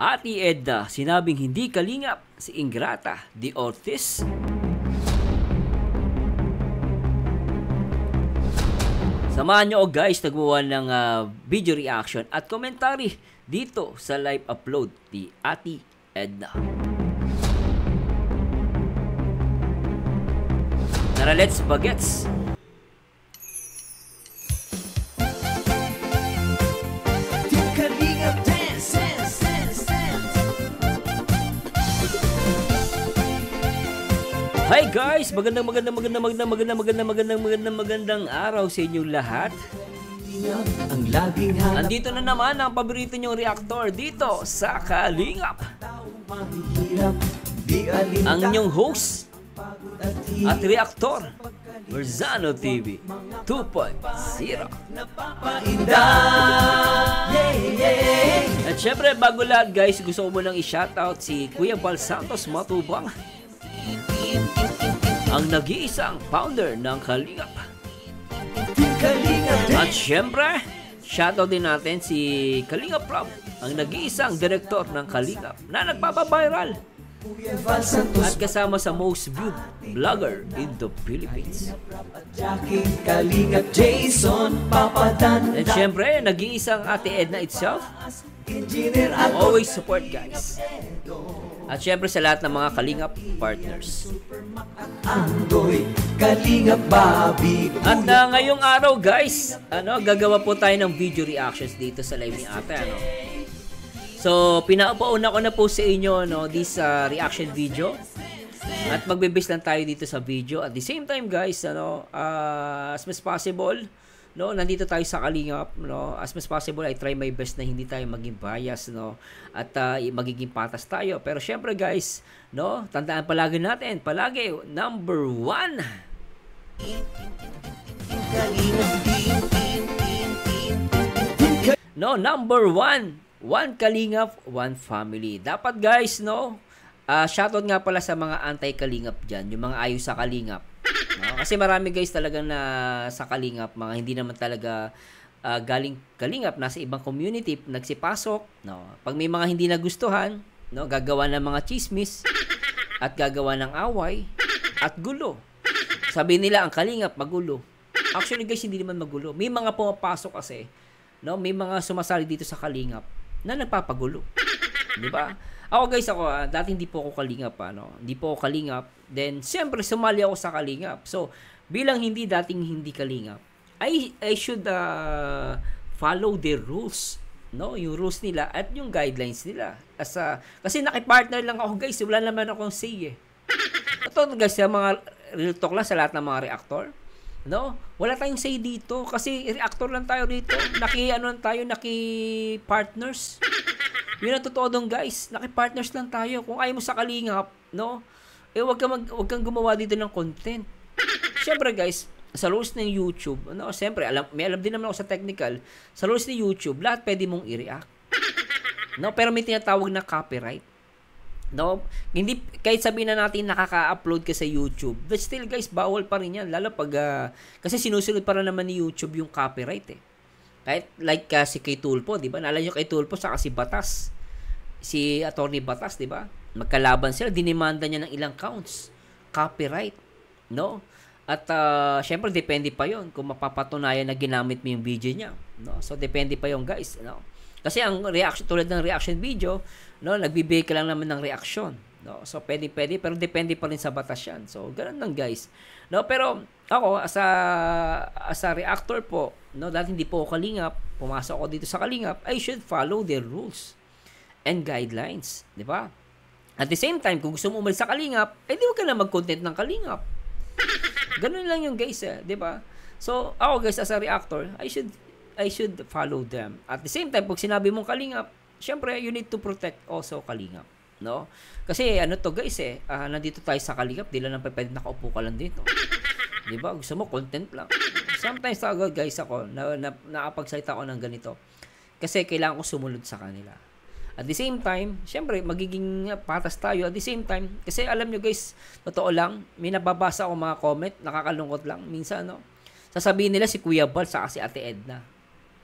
Ate Edna, sinabing hindi kalingap si Ingrata de Ortiz. Samahan nyo guys, nagbuwan ng video reaction at commentary dito sa live upload ni Ate Edna. Tara, let's bagets! Hi guys! Magandang araw sa inyong lahat. Andito na naman ang paborito nyong reactor dito sa Kalingap. Ang inyong host at reactor, Merzano TV 2.0. At syempre, bago lahat guys, gusto ko munang i-shoutout si Kuya Bal Santos Matubang, ang nag-iisang founder ng Kalingap. At syempre, shoutout din natin si Kalingap Rob, ang nag-iisang direktor ng Kalingap na nagpapaviral at kasama sa most viewed vlogger in the Philippines. At syempre, nag-iisang Ate Edna itself. Always support guys. At syempre sa lahat ng mga Kalingap partners. At ngayong araw guys, gagawa po tayo ng video reactions dito sa live ni Ate. So, pinaupauna ko na po sa inyo this reaction video. At magbe-base lang tayo dito sa video. At the same time guys, as much possible, nandito tayo sa Kalingap, as much possible I try my best na hindi tayo maging bias, at magiging patas tayo. Pero syempre guys, tandaan palagi natin, palagi number 1. Number 1. One Kalingap, one family. Dapat guys, shoutout nga pala sa mga anti-Kalingap dyan, yung mga ayaw sa Kalingap. Kasi marami guys talagang na sa Kalingap, mga hindi naman talaga galing Kalingap, nasa ibang community, nagsipasok. Pag may mga hindi nagustuhan, gagawa ng mga chismis, at gagawa ng away, at gulo. Sabi nila, ang Kalingap, magulo. Actually guys, hindi naman magulo. May mga pumapasok kasi, may mga sumasali dito sa Kalingap, na nagpapagulo. Diba? Ako guys, dati hindi po ako Kalingap, hindi po ako Kalingap. Then, siyempre, sumali ako sa Kalingap. So, bilang dating hindi Kalingap, I should follow the rules, yung rules nila at yung guidelines nila. Kasi nakipartner lang ako guys, wala naman akong say Ito guys, sa mga real talk lang sa lahat ng mga reactor, wala tayong say dito kasi reactor lang tayo dito. Naki-partners. Yun ang totoo doon guys. Naki-partners lang tayo. Kung ayaw mo sa Kalingap, wag kang gumawa dito ng content. Siyempre guys, sa rules ng YouTube, siyempre, may alam din naman ako sa technical. Sa rules ng YouTube, lahat pwede mong i-react. Pero may tinatawag na copyright. Hindi, kahit sabihin na natin nakaka-upload ka sa YouTube, but still guys, bawal pa rin yan. Lalo pag, kasi sinusunod pa rin naman ni YouTube yung copyright Kahit like si kay Tulpo, di ba? Naalala nyo kay Tulpo sa si Batas. Si Attorney Batas, di ba? Magkalaban sila, dinimanda niya ng ilang counts. Copyright, At syempre depende pa 'yon kung mapapatunayan na ginamit mo yung video niya, So depende pa 'yon, guys, Kasi ang reaction, tulad ng reaction video, nagbibigay ka lang naman ng reaction, So pwede pero depende pa rin sa batas 'yan. So ganoon lang, guys. Pero ako as a reactor po, dahil hindi po ako Kalingap, pumasok ako dito sa Kalingap, I should follow their rules and guidelines, di ba? At the same time, kung gusto mo umalis sa Kalingap, di wag ka na mag-content ng Kalingap. Ganun lang yung guys, di ba? So, ako guys, as a reactor, I should follow them. At the same time, pag sinabi mong Kalingap, syempre, you need to protect also Kalingap, Kasi guys, nandito tayo sa Kalingap, di lang pwede nakaupo ka lang dito. Di ba? Gusto mo, content lang. Sometimes guys, ako, nakapagsalita ako ng ganito. Kasi kailangan ko sumunod sa kanila. At the same time, syempre, magiging patas tayo. At the same time, kasi alam nyo guys, totoo lang, may nababasa ako mga comment, nakakalungkot lang. Minsan, sasabihin nila si Kuya Bal sa si Ate Edna.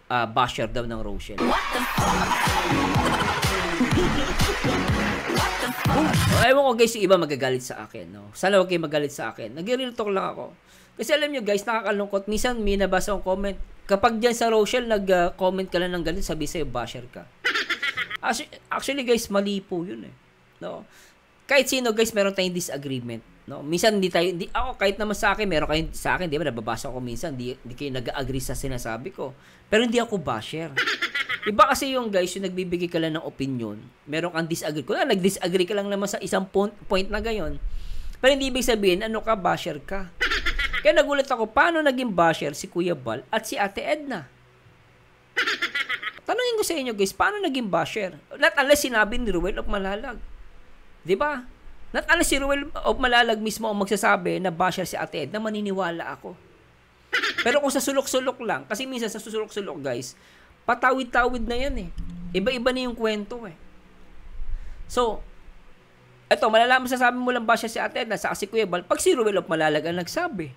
Basher daw ng Rochelle. What the fuck? Ewan ko guys, yung iba magagalit sa akin, no? Sana huwag kayo magalit sa akin. Nag-real talk lang ako. Kasi alam nyo guys, nakakalungkot. Minsan may nabasa akong comment. Kapag dyan sa Rochelle, nag-comment ka lang ng ganito, sabi sa'yo, basher ka. Actually guys, mali po yun eh. No? Kahit sino guys, meron tayong disagreement. No? Minsan ako kahit naman sa akin, meron kayo sa akin, di ba, nababasa ko minsan, di kayo nag-agree sa sinasabi ko. Pero hindi ako basher. Iba kasi yung guys, yung nagbibigay ka lang ng opinion, meron kang disagree. Kung nag-disagree ka lang naman sa isang point na gayon, pero hindi ibig sabihin, ano ka, basher ka. Kaya nagulat ako, paano naging basher si Kuya Bal at si Ate Edna? Tanungin ko sa inyo guys, paano naging basher? Not unless sinabi ni Ruel of Malalag. Diba? Not unless si Ruel of Malalag mismo ang magsasabi na basher si Ate Edna, maniniwala ako. Pero kung sa sulok-sulok lang, kasi minsan sa sulok-sulok guys, patawid-tawid na yan eh. Iba-iba na yung kwento eh. So, eto, malalaman sasabi mo lang basher si Ate Edna sa si Kuya Bal, pag si Ruel of Malalag ang nagsabi.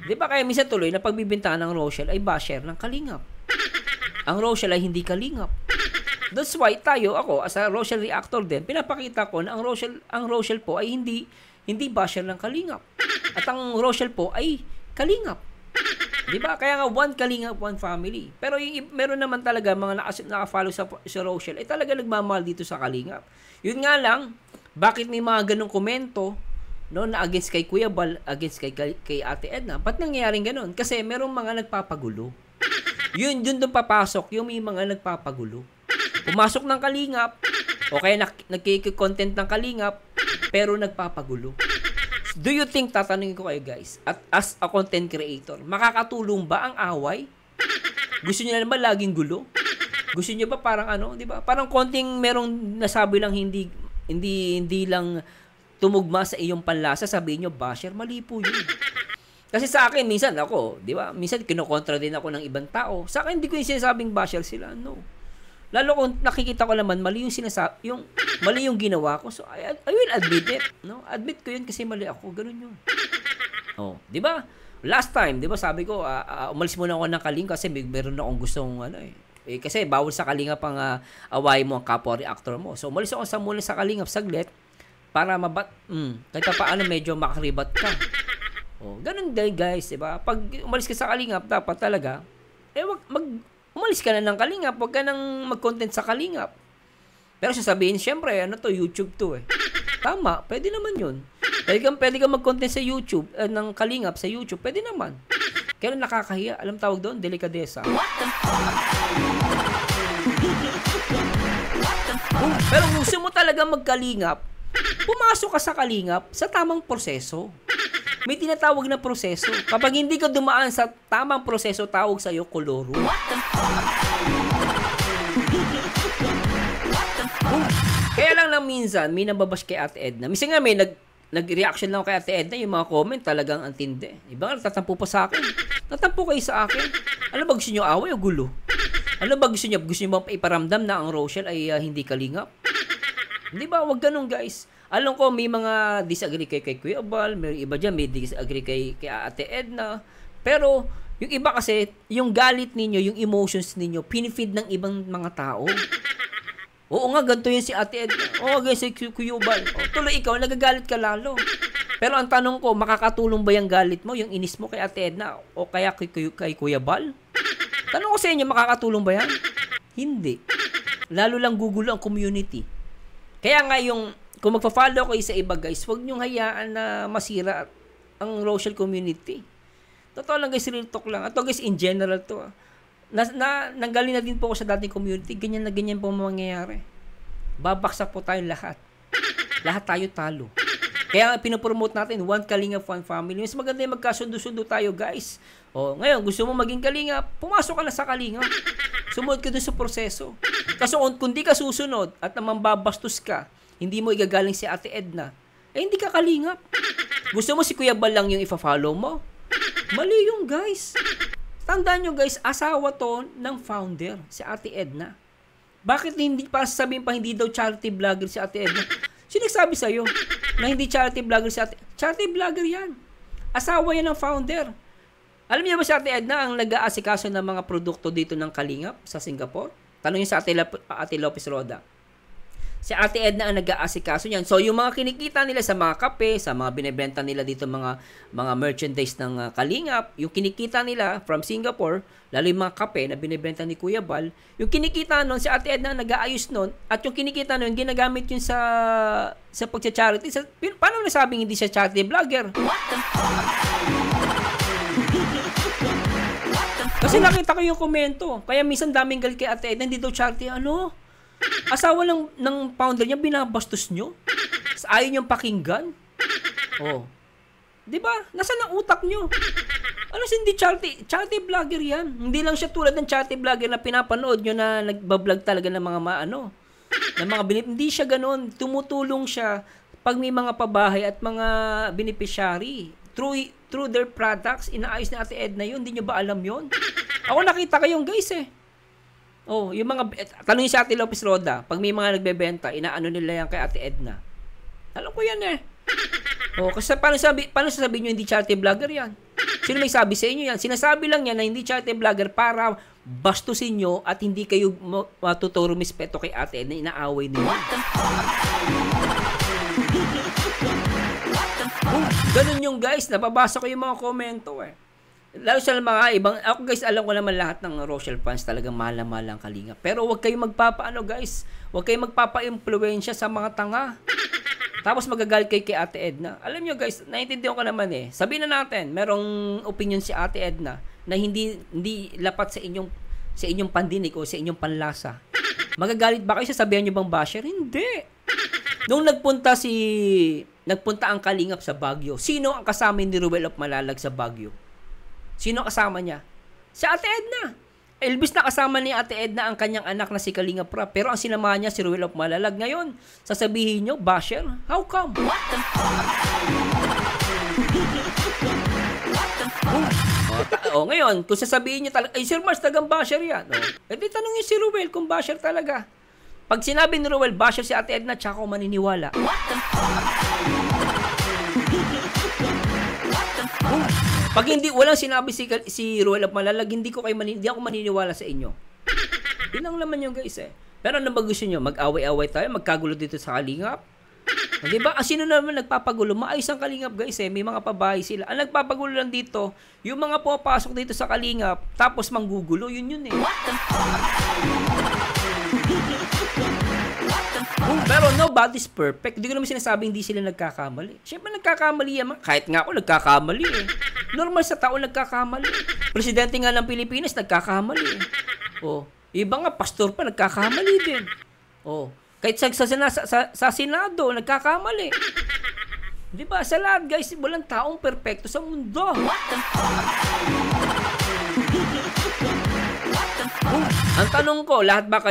Diba kaya minsan tuloy na pagbibintahan ng Rochelle ay basher ng Kalingap. Ang Rochelle ay hindi Kalingap. That's why ako as a Rochelle reactor din, pinapakita ko na ang Rochelle po ay hindi basher ng Kalingap. At ang Rochelle po ay Kalingap. Diba? Kaya nga one Kalingap, one family. Pero meron naman talaga mga naka-follow sa Rochelle ay talaga nagmamahal dito sa Kalingap. Yun nga lang, bakit may mga ganong komento no, na against kay Kuya Bal, against kay Ate Edna? Ba't nangyayaring ganon? Kasi merong mga nagpapagulo. Yun doon papasok yung may mga nagpapagulo. Pumasok ng Kalingap, o kaya nagkiki-content ng Kalingap, pero nagpapagulo. Do you think, tatanungin ko kayo guys, at as a content creator, makakatulong ba ang away? Gusto niyo na ba laging gulo? Gusto niyo ba parang di ba? Parang konting merong nasabi lang hindi lang tumugma sa iyong panlasa, sabihin niyo basher, mali po yun. Kasi sa akin, minsan ako, di ba? Minsan kinokontra din ako ng ibang tao. Sa akin, hindi ko yung sinasabing basher sila. No. Lalo kung nakikita ko naman, mali yung ginawa ko. So, I will admit it. No? Admit ko yun kasi mali ako. Ganun yun. Oh, di ba? Last time, di ba, sabi ko, umalis muna ako ng Kalinga kasi meron akong gustong, kasi bawal sa Kalinga pang away mo ang kapwa reactor mo. So, umalis ako muna sa Kalinga saglit para kahit paano medyo makaribat ka. Oh, ganun din guys, diba? Pag umalis ka sa Kalingap, dapat talaga, umalis ka na ng Kalingap, huwag ka nang mag-content sa Kalingap. Pero sasabihin, syempre, YouTube to eh. Tama, pwede naman yun. Pwede kang mag-content sa YouTube, ng Kalingap sa YouTube, pwede naman. Kaya nakakahiya, alam tawag doon, delikadesa. Pero gusto mo talaga mag-Kalingap, pumasok ka sa Kalingap sa tamang proseso. May tinatawag na proseso. Kapag hindi ka dumaan sa tamang proseso, tawag sa'yo koloro. Kaya lang minsan, may nababash kay Ate Edna. Minsan nga may nag-reaction lang kay Ate Edna, yung mga comment talagang antindi. Iba nga, tatampo pa sa akin. Tatampo kayo sa akin. Ano ba gusto nyo, away o gulo? Ano ba gusto nyo? Gusto nyo bang iparamdam na ang Rochelle ay hindi Kalingap? Hindi ba? Huwag ganun guys. Alam ko may mga disagree kay Kuya Bal, may iba dyan may disagree kay Ate Edna. Pero yung iba kasi, yung galit ninyo, yung emotions ninyo, pinifeed ng ibang mga tao. Oo nga, ganito yun si Ate Edna. Oo nga, si Kuya Bal. Tuloy ikaw, nagagalit ka lalo. Pero ang tanong ko, makakatulong ba yung galit mo, yung inis mo kay Ate Edna o kaya kay Kuya Bal? Tanong ko sa inyo, makakatulong ba yan? Hindi. Lalo lang gugulo ang community. Kaya nga kung magpa-follow kayo sa iba guys, huwag niyong hayaan na masira ang Rochelle community. Totoo lang guys, real talk lang. Ito guys, in general to. Nanggaling na din po ako sa dating community, ganyan na ganyan po mangyayari. Babaksak po tayo lahat. Lahat tayo talo. Kaya pinopromote natin, one Kalingap, one family. Mas maganda yung magkasundo-sundo tayo guys. O, ngayon, gusto mo maging Kalingap, pumasok ka na sa Kalingap. Sumunod ka dun sa proseso. Kasi kung di ka susunod at naman babastos ka, hindi mo igagaling si Ate Edna, hindi ka Kalingap. Gusto mo si Kuya Bal lang yung ifa-follow mo? Mali yung guys. Tandaan nyo guys, asawa to ng founder, si Ate Edna. Bakit hindi pa sabihin pa hindi daw charity vlogger si Ate Edna? Sino nagsabi sa'yo na hindi charity vlogger si Ate? Charity vlogger yan. Asawa yan ng founder. Alam niyo ba si Ate Edna ang nag-aasikaso ng mga produkto dito ng Kalingap sa Singapore? Tanongin sa Ate Lopez Roda. Si Ate Edna ang nag-aasikaso niyan. So, yung mga kinikita nila sa mga kape, sa mga binebenta nila dito mga merchandise ng Kalingap, yung kinikita nila from Singapore, lalo yung mga kape na binebenta ni Kuya Bal, yung kinikita nun, si Ate Edna ang nag-aayos nun, at yung kinikita nun, ginagamit yun sa pagcha-charity. Paano nasabing hindi siya charity vlogger? Kasi nakita ko yung komento. Kaya minsan daming galit kay Ate Edna, hindi daw charity. Asawa ng founder niya, binabastos nyo? Ayaw niyong pakinggan? Oh. Diba? Nasaan ang utak nyo? Hindi charity vlogger yan. Hindi lang siya tulad ng charity vlogger na pinapanood nyo na nagbablog talaga ng mga hindi siya ganoon. Tumutulong siya pag may mga pabahay at mga beneficiary. Through their products, inaayos ni Ate Edna yun. Hindi nyo ba alam yun? Ako nakita kayong guys eh. Oh, yung mga tanungin si Ate Lopez Roda, pag may mga nagbebenta, inaano nila yan kay Ate Edna. Alam ko yan eh. Oh, kasi paano sasabihin niyo hindi charity vlogger yan? Sino may sabi sa inyo yan? Sinasabi lang yan na hindi charity vlogger para bastusin nyo at hindi kayo matuturo respeto kay Ate Edna, inaaway niyo. Ganun yung guys, nababasa ko yung mga komento eh. Lalo sa mga ibang, ako guys, alam ko naman lahat ng Rochelle fans talagang mahal ang Kalingap. Pero huwag kayong guys, huwag kayong magpapa-impluwensya sa mga tanga. Tapos magagalit kayo kay Ate Edna. Alam nyo guys, naiintindihan ko naman eh. Sabihin na natin, merong opinion si Ate Edna na hindi lapat sa inyong pandinig o sa inyong panlasa. Magagalit ba kayo? Sasabihan nyo bang basher? Hindi. Nung nagpunta ang Kalingap sa Baguio, sino ang kasama ni Ruel of Malalag sa Baguio? Sino kasama niya? Si Ate Edna. Elvis na kasama ni Ate Edna ang kanyang anak na si Kalingap Rap. Pero ang sinamahan niya si Ruel of Malalag. Ngayon, sasabihin nyo, basher? How come? Ngayon, kung sasabihin nyo talaga, ay Sir Mars, tagang basher yan. Di tanongin si Ruel kung basher talaga. Pag sinabi ni Ruel, basher si Ate Edna, tsaka ako maniniwala. Pag walang sinabi si Ruel of Malalag, hindi ako maniniwala sa inyo. Yun lang naman yung guys eh. Pero ano ba gusto nyo? Mag-away-away tayo? Magkagulo dito sa Kalingap? Diba? Sino naman nagpapagulo? Maayos ang Kalingap guys eh. May mga pabahay sila. Ang nagpapagulo lang dito, yung mga pumapasok dito sa Kalingap, tapos manggugulo, yun eh. Pero nobody's perfect. Hindi ko naman sinasabing hindi sila nagkakamali. Siyempre nagkakamali yan. Kahit nga ako nagkakamali eh. Normal sa tao nagkakamali. Presidente nga ng Pilipinas nagkakamali eh. Iba nga pastor pa nagkakamali din. Kahit sa Senado nagkakamali. Di ba? Sa lahat guys, walang taong perfecto sa mundo. Ang tanong ko, lahat ba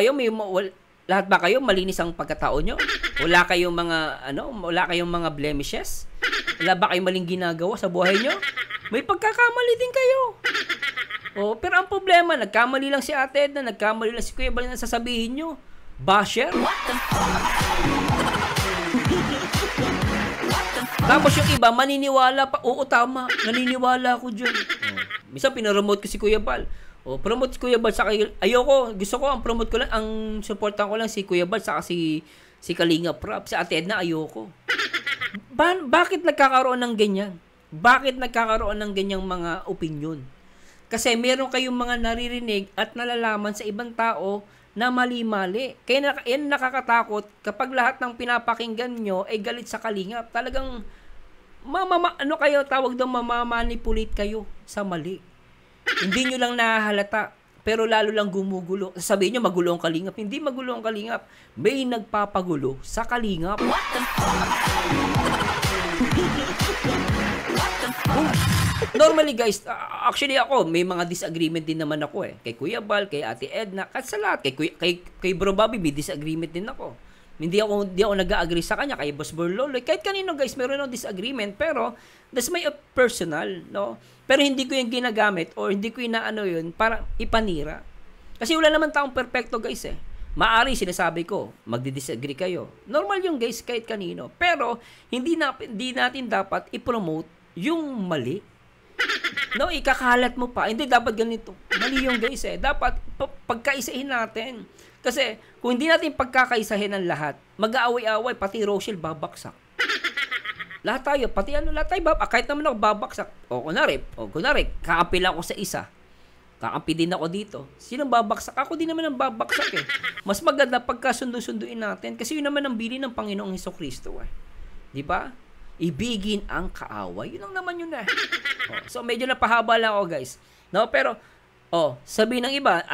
kayo malinis ang pagkatao nyo? Wala kayong mga blemishes? Wala ba kayong maling ginagawa sa buhay nyo? May pagkakamali din kayo. Pero ang problema, nagkamali lang si Ate Edna, nagkamali lang si Kuya Bal na sasabihin nyo. Basher? Tapos yung iba, maniniwala pa. Oo, tama. Naniniwala ako dyan. Minsan, pinaremote ko si Kuya Bal. Promote si Kuya Bal sa ayoko. Gusto ko, ang promote ko lang, ang supportan ko lang si Kuya Bal sa si Kalingap Rap. Si Ate Edna, ayoko. Bakit nagkakaroon ng ganyan? Bakit nagkakaroon ng ganyang mga opinion? Kasi meron kayong mga naririnig at nalalaman sa ibang tao na mali-mali. Kaya yan nakakatakot kapag lahat ng pinapakinggan nyo ay galit sa Kalingap. Talagang mamamanipulate kayo sa mali. Hindi nyo lang nahahalata, pero lalo lang gumugulo. Sabihin nyo, magulo ang Kalingap. Hindi magulo ang Kalingap. May nagpapagulo sa Kalingap. Normally guys, actually ako, may mga disagreement din naman ako eh. Kay Kuya Bal, kay Ate Edna, at sa lahat. Kay Bro Bobby, may disagreement din ako. Hindi ako nag-agree sa kanya, kay Boss Borloloy. Kahit kanino guys, meron akong disagreement, pero that's my personal, no? Pero hindi ko yung ginagamit or hindi ko inaano yun para ipanira. Kasi wala naman taong perfecto guys eh. Maari sinasabi ko, magdi-disagree kayo. Normal yung guys kahit kanino. Pero hindi natin dapat i-promote yung mali. No, ikakalat mo pa. Hindi dapat ganito. Mali yung guys eh. Dapat pagkaisahin natin. Kasi, kung hindi natin pagkakaisahin ang lahat, mag-aaway-aaway, pati Rochelle babaksak. Lahat tayo, lahat tayo kahit naman ako babaksak. Kunwari, kakampi lang ako sa isa. Kakampi din ako dito. Sinong babaksak? Ako din naman ang babaksak eh. Mas maganda pagkasundo-sunduin natin kasi yun naman ang bilin ng Panginoong Hesukristo eh. Di ba? Ibigin ang kaaway. Yun lang naman yun eh. So, medyo napahaba lang ako guys. No, pero, sabi ng iba,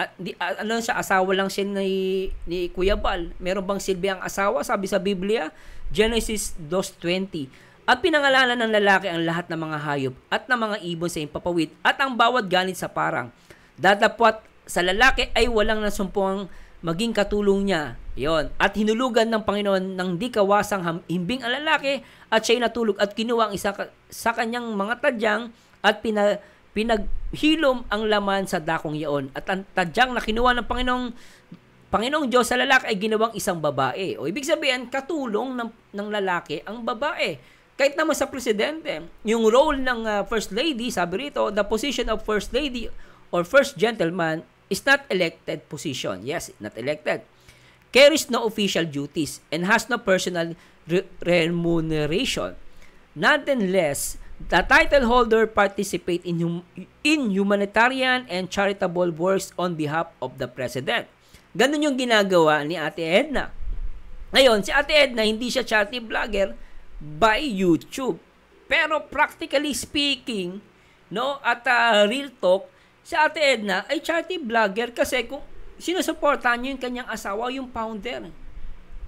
siya, asawa lang siya ni Kuya Bal. Meron bang silbi ang asawa? Sabi sa Biblia, Genesis 2:20. At pinangalanan ng lalaki ang lahat ng mga hayop at ng mga ibon sa impapawid at ang bawat ganit sa parang. Datapwat sa lalaki ay walang nasumpuang maging katulong niya. Yon. At hinulugan ng Panginoon ng di kawasang himbing ang lalaki at siya'y natulog at kinuha ang isa sa kanyang mga tadyang at pinaghilom ang laman sa dakong yaon. At ang tadyang na kinuha ng Panginoong Diyos sa lalaki ay ginawang isang babae. O ibig sabihin, katulong ng lalaki ang babae. Kahit naman sa presidente, yung role ng First Lady, sabi rito, the position of First Lady or First Gentleman is not elected position. Yes, not elected. Carries no official duties and has no personal remuneration. Nonetheless, the title holder participate in humanitarian and charitable works on behalf of the President. Ganun yung ginagawa ni Ate Edna. Ngayon, si Ate Edna, hindi siya charity vlogger by YouTube. Pero practically speaking, no, at real talk, si Ate Edna ay charity vlogger kasi kung sinusuportahan niyo yung kanyang asawa, yung founder.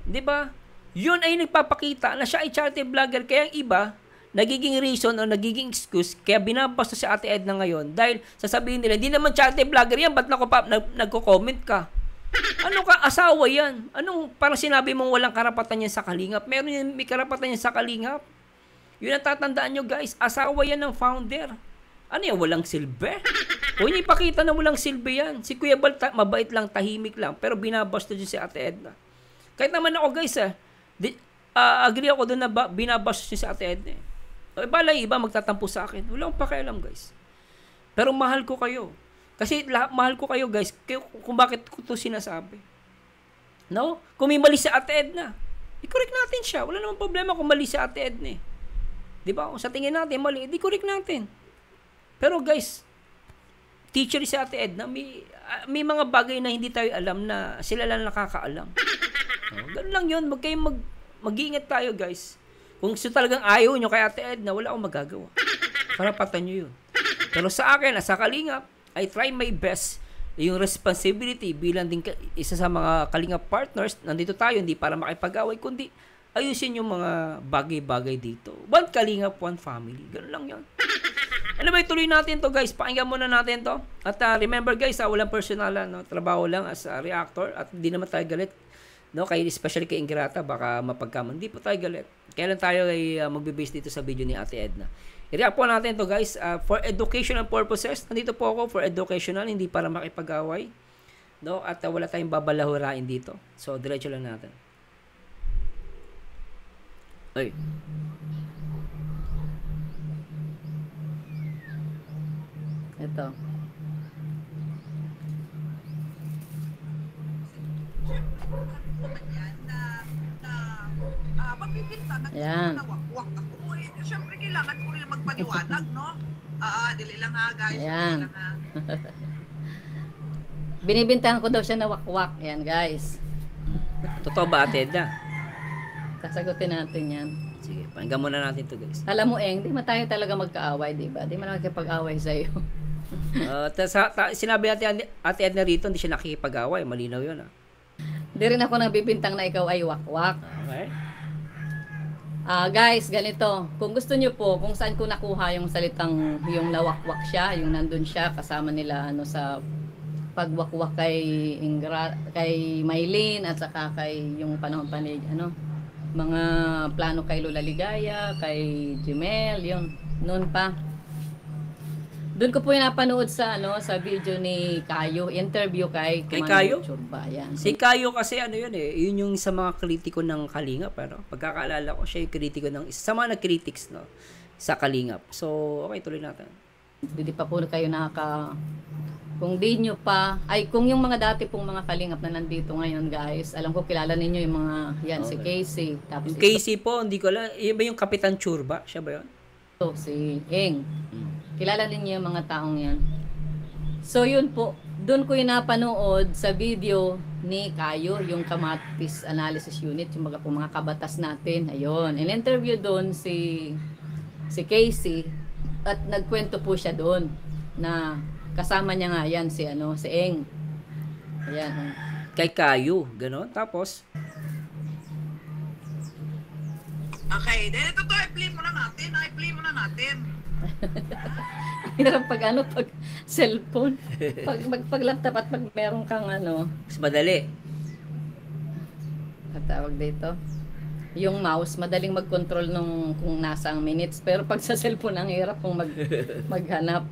'Di ba? Yun ay nagpapakita na siya ay charity vlogger, kaya ang iba nagiging reason o nagiging excuse kaya binabasta si Ate Edna ngayon dahil sasabihin nila, hindi naman charity vlogger yan, ba't nagko-comment ka? Ano ka, asawa yan? Anong parang sinabi mong walang karapatan yan sa kalingap? Meron yan, may karapatan yan sa kalingap. Yun ang tatandaan nyo guys, asawa yan ng founder. Ano yan, walang silbi? O hindi ipakita na walang silbi yan. Si Kuya Bal, mabait lang, tahimik lang, pero binabasta dyan si Ate Edna. Kahit naman ako guys agree ako doon na binabasta dyan si Ate Edna. Balay iba magtatampo sa akin. Wala akong pakialam guys. Pero mahal ko kayo. Kasi mahal ko kayo guys, kung bakit ko ito sinasabi. No? Kung may mali si Ate Edna, i-correct natin siya. Wala namang problema kung mali si Ate Edna. Di ba? Kung sa tingin natin mali, i-correct natin. Pero guys, teacher si Ate Edna, may mga bagay na hindi tayo alam na sila lang nakakaalam. No? Ganun lang yun. Mag-iingat tayo guys. Kung talagang ayaw nyo kay Ate Edna, wala akong magagawa. Karapatan nyo yun. Pero sa akin, sa kalingap, I try my best. Yung responsibility bilang din isa sa mga kalingap partners, nandito tayo hindi para makipag-away, kundi ayusin yung mga bagay-bagay dito. One kalingap, one family. Ganun lang yan. Ano ba, ituloy natin to guys. Pakinggan muna natin to. At remember guys, walang personalan, no? Trabaho lang as a reactor at hindi naman tayo galit. No? Especially kay Ingrata, baka mapagkaman. Hindi po tayo galit. Kailan tayo ay magbe-base dito sa video ni Ate Edna. I-react po natin to guys for educational purposes. Nandito po ako for educational, hindi para makipag-away. No? At wala tayong babalahurain dito. So, diretso lang natin. Ay. Ito. Yan. Siyempre, kailangan ko rin magpaliwanag, no? Dili lang ha, guys. Ayan. Binibintahan ko daw siya na wakwak. Yan, guys. Totoo ba, Ate Edna? Sasagutin natin yan. Sige, pakinggan muna natin to guys. Alam mo, Eng, di man tayo talaga magkaaway, di ba? Di man nakikipag-away sa'yo. Sinabi natin Ate Edna rito, hindi siya nakikipag-away. Malinaw yun, ha? Di rin ako nagbibintang na ikaw ay wakwak. Okay. Guys, ganito. Kung gusto nyo po, kung saan ko nakuha yung salitang, yung nawakwak siya, yung nandun siya, kasama nila sa pagwakwak kay Maylene at saka kay yung panahon pa ni, mga plano kay Lola Ligaya, kay Jemel, yun, noon pa. Doon ko po yung napanood sa video ni Kayo, interview kay Kayo? Churba, yan. Si Kayo kasi yun yun yung sa mga kritiko ng Kalingap, pero pagkakaalala ko siya yung kritiko ng isa sa mga nag-critics, no, sa Kalingap. So, okay, tuloy natin. Hindi pa po kayo Kung di nyo pa, ay kung yung mga dati pong mga kalingap na nandito ngayon guys, alam ko kilala ninyo yung mga, yan, si Okay. Casey. Tapos Yung Casey po, hindi ko alam. Yun ba yung Kapitan Churba? Siya ba yun? ito, si Eng. Hmm. Kilala ninyo yung mga taong yan. So yun po, doon ko yung napanood sa video ni Kayo, yung Kamatis Analysis Unit, yung mga kabatas natin. Ayun, in-interview doon si Casey at nagkwento po siya doon na kasama niya nga yan si Eng. Ayan. Kay Kayo, gano'n. Tapos, Okay, then ito i-play muna natin. I-play muna natin. Hirap pag cellphone, pag laptop at pag meron kang mas madali. ang tawag dito, yung mouse, madaling mag-control kung nasa ang minutes. Pero pag sa cellphone, ang hirap kung maghanap.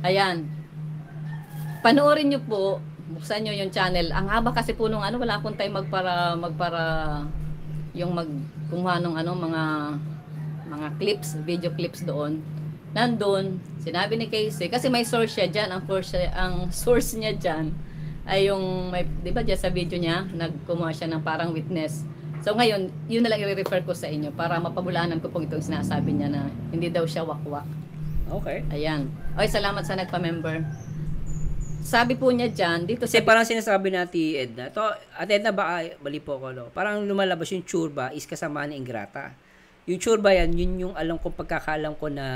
Ayan. Panoorin nyo po, buksan nyo yung channel. Ang haba kasi po nung wala akong time magpara yung kumuha nung mga clips, video clips doon. Nandun, sinabi ni Casey, kasi may source siya dyan, ang source niya dyan ay yung, di ba dyan sa video niya, nagkumuha siya ng parang witness. So ngayon, yun na lang i-refer ko sa inyo para mapabulaanan ko po itong sinasabi niya na hindi daw siya wakwak. Okay. Ayan. Okay, salamat sa nagpa-member. Sabi po niya dyan, dito Kasi sa... parang sinasabi natin, Edna, Ate Edna, bali po ko, no? Parang lumalabas yung Churba is kasama ni Ingrata. Yung Churba yan, yun yung alam ko, pagkakalam ko na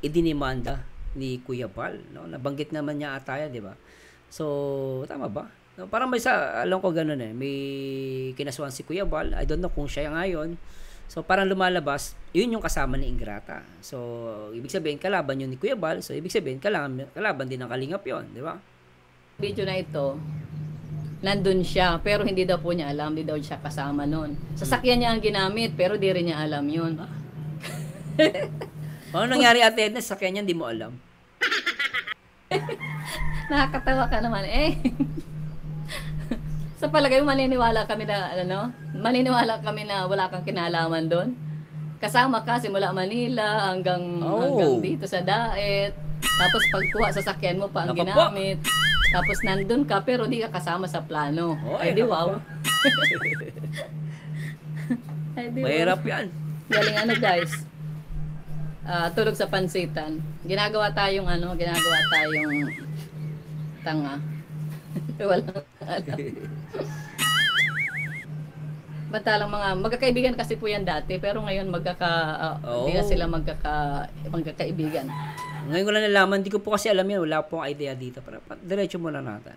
idinimanda ni Kuya Bal, no? Nabanggit naman niya ata yan, di ba? So, tama ba? No, parang may alam ko ganun may kinasuhan si Kuya Bal, I don't know kung siya ngayon. So, parang lumalabas, yun yung kasama ni Ingrata. So, ibig sabihin, kalaban yun ni Kuya Bal, so ibig sabihin, kalaban din ng Kalingap yun, di ba? Video na ito, nandun siya, pero hindi daw po niya alam, hindi daw siya kasama nun. Sasakyan niya ang ginamit, pero di rin niya alam yun. Ano nangyari, Ate Edna, sa kanya, hindi mo alam? Nakakatawa ka naman, eh. Sa palagay mo, maniniwala kami na wala kang kinalaman doon. Kasama ka simula Manila hanggang dito sa Daet. Tapos pagkuha sa sakyan mo pa ang Nako po. ginamit. Tapos nandun ka pero di ka kasama sa plano. Ay, Ay di nako wow. Ay di wow. Mahirap yan. Galing guys. Tulog sa pansitan. Ginagawa tayong tanga. Walang alam. Bantalang magkakaibigan kasi po yan dati, pero ngayon hindi na sila magkakaibigan. Ngayon ko lang nalaman, hindi ko po kasi alam yan, wala pong idea dito. Pero diretso muna natin.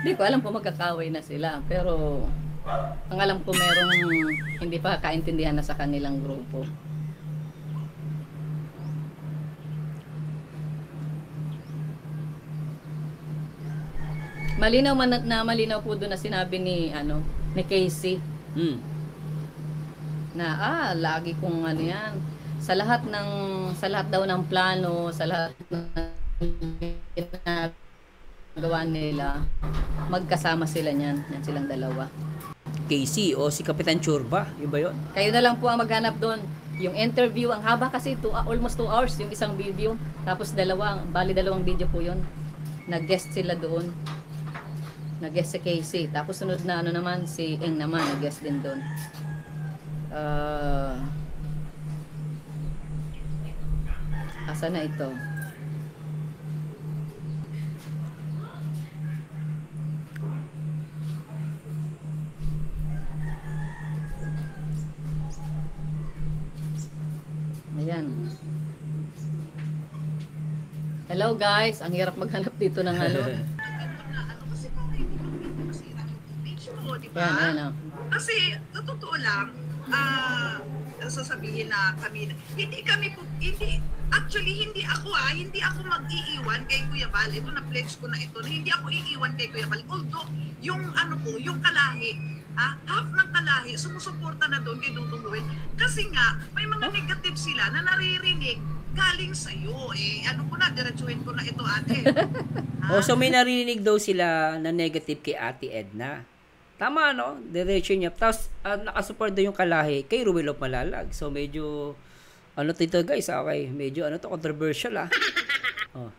Hindi ko alam po magkakaway na sila, pero ang alam ko merong hindi pa kaintindihan na sa kanilang grupo. Malinaw po doon na sinabi ni Casey na lagi kong yan sa lahat daw ng plano, sa lahat ng ginagawa nila, magkasama sila niyan silang dalawa. Casey o si Kapitan Churba, yun ba yun? Kayo na lang po ang maghanap doon. Yung interview, ang haba kasi almost 2 hours yung isang video. Tapos dalawang video po yun. Nag-guest sila doon. Nag-guest si Casey. Tapos sunod na naman, si Eng naman, nag-guest din doon. Asa na ito? Ayan. Hello guys, ang hirap maghanap dito ng Kasi kung hindi mo masira yung page mo, di ba? Yan. Kasi, sa totoo lang, sasabihin na kami, hindi ako mag-iiwan kay Kuya Bal. Ito na-pledge ko na ito, na hindi ako iiwan kay Kuya Bal. Although, yung kalahi, half ng kalahi, sumusuporta na doon kay Dudong Ruel. Kasi nga, may mga negative sila na naririnig galing sa'yo. Diretsuhin ko na ito, ate. So may narinig daw sila na negative kay Ate Edna. Tama, no? Diretso niya. Tapos, nakasupport daw yung kalahi kay Ruel of Malalag. So, medyo, guys, okay. Medyo, controversial, Oh.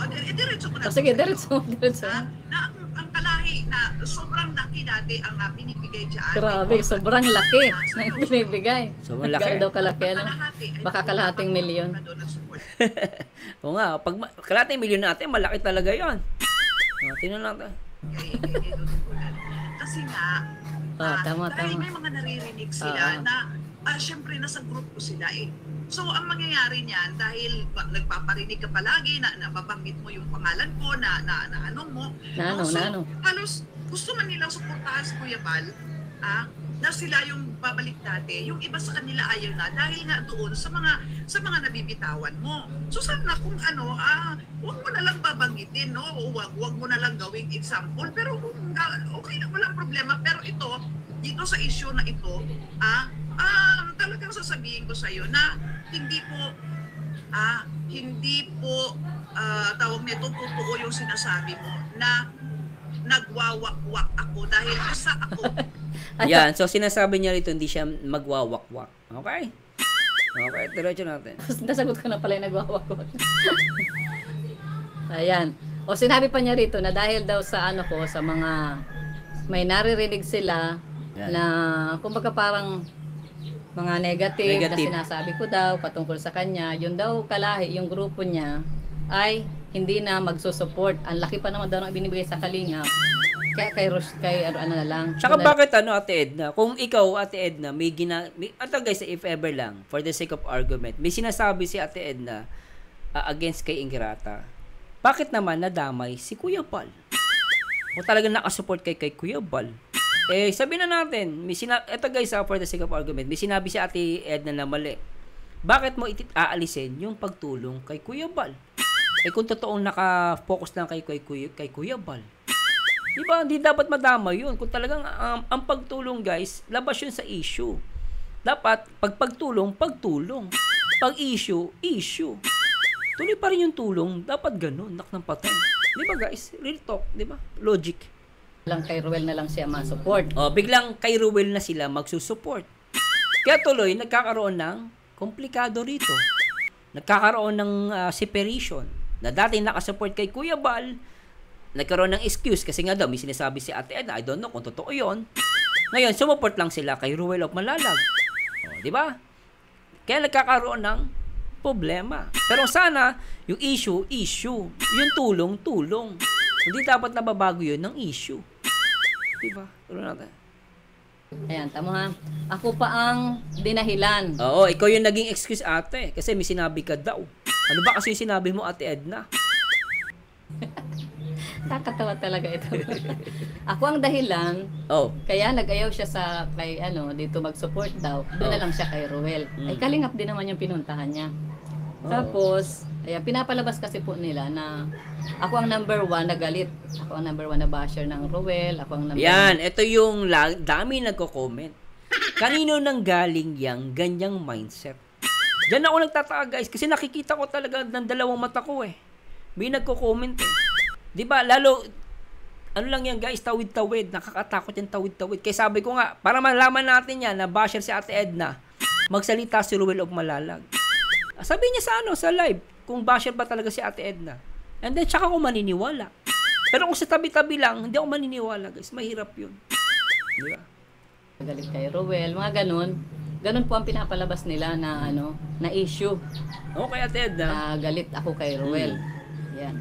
Ito diretso ko na. Sige, diretso. Na ang kalahi na sobrang laki dati ang binibigay dyan. Grabe, sobrang laki na binibigay. Sobrang laki. Gano'n daw kalaki, ano? Baka kalahating milyon. Oo nga, pag kalahating milyon natin, malaki talaga yon. Tingnan natin. Kasi nga, tama. dahil may mga naririnig sila na syempre nasa group ko sila eh. So, ang mangyayari niyan, dahil nagpaparinig ka palagi na nababanggit mo yung pangalan ko, na ano mo. So, halos gusto man nilang suportahan si Kuya Bal, na sila yung babalik dati. Yung iba sa kanila ayaw na dahil nga doon sa mga nabibitawan mo. So, sana kung huwag mo na lang babanggitin, no? O huwag mo na lang gawing example. Pero kung okay na, walang problema. Pero dito sa issue na ito, talagang sasabihin ko sa iyo na hindi po tawag nito totoo yung sinasabi mo na nagwawakwak ako dahil isa ako. Yan, so sinasabi niya rito hindi siya magwawakwak. Okay? Okay, diretso natin. Nasagot ko na pala yung nagwawakwak. Ayan. O sinabi pa niya rito na dahil daw sa sa mga may naririnig sila na kumbaga parang mga negative na sinasabi ko daw patungkol sa kanya, yun daw kalahi, yung grupo niya ay hindi na magsusupport. Ang laki pa naman daw ng binibigay sa Kalingap. Kaya kay ano na lang. Tsaka bakit Ate Edna, kung ikaw Ate Edna, ito guys, if ever lang, for the sake of argument, may sinasabi si Ate Edna against kay Ingrata. Bakit naman nadamay si Kuya Bal? O talagang nakasupport kay Kuya Bal? Sabihin na natin, ito guys, for the sake of argument, may sinabi si Ate Edna na mali. Bakit mo aalisin yung pagtulong kay Kuya Bal? Kung totoong naka-focus lang kay Kuya Bal. Diba, hindi dapat madama yun. Kung talagang ang pagtulong guys, labas yun sa issue. Dapat, pagtulong. Pag issue. Tuloy pa rin yung tulong. Dapat ganun, nak ng patay. Diba guys, real talk, diba? Logic. Lang kay Ruel na lang siya ma-support. Biglang kay Ruel na sila magsusupport. Kaya tuloy, nagkakaroon ng komplikado rito. Nagkakaroon ng separation. Na dati nakasupport kay Kuya Bal, nagkaroon ng excuse kasi nga daw may sinasabi si Ate Edna, I don't know kung totoo yon. Ngayon, sumupport lang sila kay Ruel of Malalag. Di ba? Kaya nagkakaroon ng problema. Pero sana, yung issue. Yung tulong. Hindi dapat nababago yun ng issue. Diba? Tuloy natin. Ayan, tama ha. Ako pa ang dinahilan. Oo, ikaw yung naging excuse ate. Kasi may sinabi ka daw. Ano ba kasi yung sinabi mo Ate Edna? Nakakatawa talaga ito. Ako ang dahilan. Kaya nag-ayaw siya sa dito mag-support daw. Doon na lang siya kay Ruel. Ay Kalingap din naman yung pinuntahan niya. Tapos, pinapalabas kasi po nila na ako ang number 1 na galit. Ako ang number 1 na basher ng Ruel. Ako ang number Yan, ito yung dami nagko-comment. Kanino nang galing yang ganyang mindset? Diyan ako nagtataka guys, kasi nakikita ko talaga ng dalawang mata ko eh. May nagko-comment eh. Diba, lalo, ano lang yan guys, tawid-tawid. Nakakatakot yung tawid-tawid. Kaya sabi ko nga, para malaman natin yan na basher si Ate Edna, magsalita si Ruel of Malalag. Sabi niya sa live, kung basher ba talaga si Ate Edna. And then, tsaka ako maniniwala. Pero kung sa tabi-tabi lang, hindi ako maniniwala guys. Mahirap yun. Diba? Galit kay Ruel, mga ganun. Ganun po ang pinapalabas nila na na issue. Okay, Ate Edna. Galit ako kay Ruel. Yan.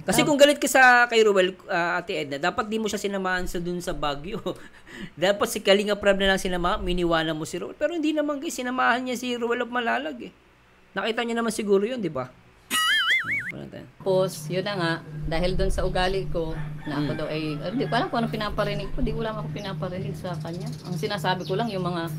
Kasi kung galit ka kay Ruel, Ate Edna, dapat di mo siya sinamahan dun sa Baguio. Dapat si Kalinga Prab na lang sinamahan, miniwanan mo si Ruel. Pero hindi naman guys, sinamahan niya si Ruel of Malalag eh. Nakita niya naman siguro yun, di ba? Tapos, yun na nga, dahil dun sa ugali ko, na ako daw ay, hindi ko alam kung anong pinaparinig ko, di ko lang ako pinaparinig sa kanya. Ang sinasabi ko lang, yung mga,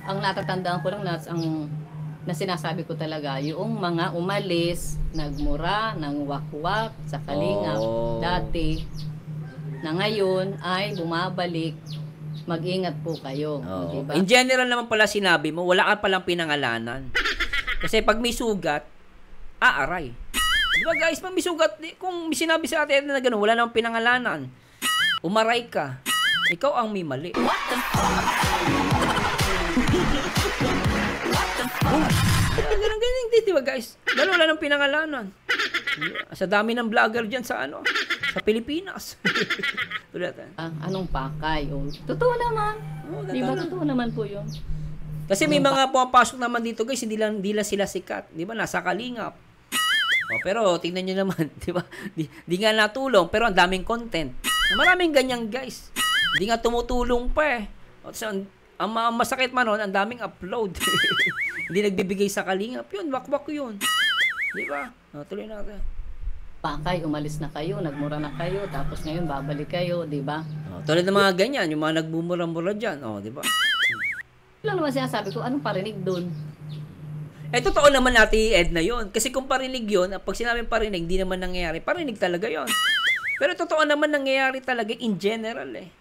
ang natatandaan ko lang na sinasabi ko talaga, yung mga umalis, nagmura, nang wakwak sa Kalingap dati, na ngayon ay bumabalik, mag-ingat po kayo. Diba? In general naman pala sinabi mo, wala ka palang pinangalanan. Kasi pag may sugat, aaray. Diba guys, pag may sugat, kung may sinabi sa atin na gano'n, wala namang pinangalanan, umaray ka, ikaw ang may mali. What the fuck? Ganun din, di ba guys? Dalawa lang ng pinangalanan. Sa dami ng vlogger dyan sa sa Pilipinas. Tulad yan. Anong pakay? Oh, totoo naman. Di ba totoo naman po yun? Kasi may mga pumapasok naman dito guys, hindi lang sila sikat. Di ba? Nasa kalingap. Pero tingnan nyo naman, di ba? Di nga natulong, pero ang daming content. Maraming ganyan guys. Hindi nga tumutulong pa eh. Ang masakit man nun, ang daming upload. Hindi nagbibigay sa kalingap. Yun, wakwak yun. Di ba? Tuloy natin. Pakay, umalis na kayo, nagmura na kayo, tapos ngayon babalik kayo, di ba? Tulad ng mga ganyan, yung mga nagbumura-mura dyan. Di ba? Lang naman sinasabi ko, anong parinig doon? Totoo naman Ate Ed na yun. Kasi kung parinig yun, pag sinabing parinig, hindi naman nangyayari. Parinig talaga yun. Pero totoo naman nangyayari talaga in general eh.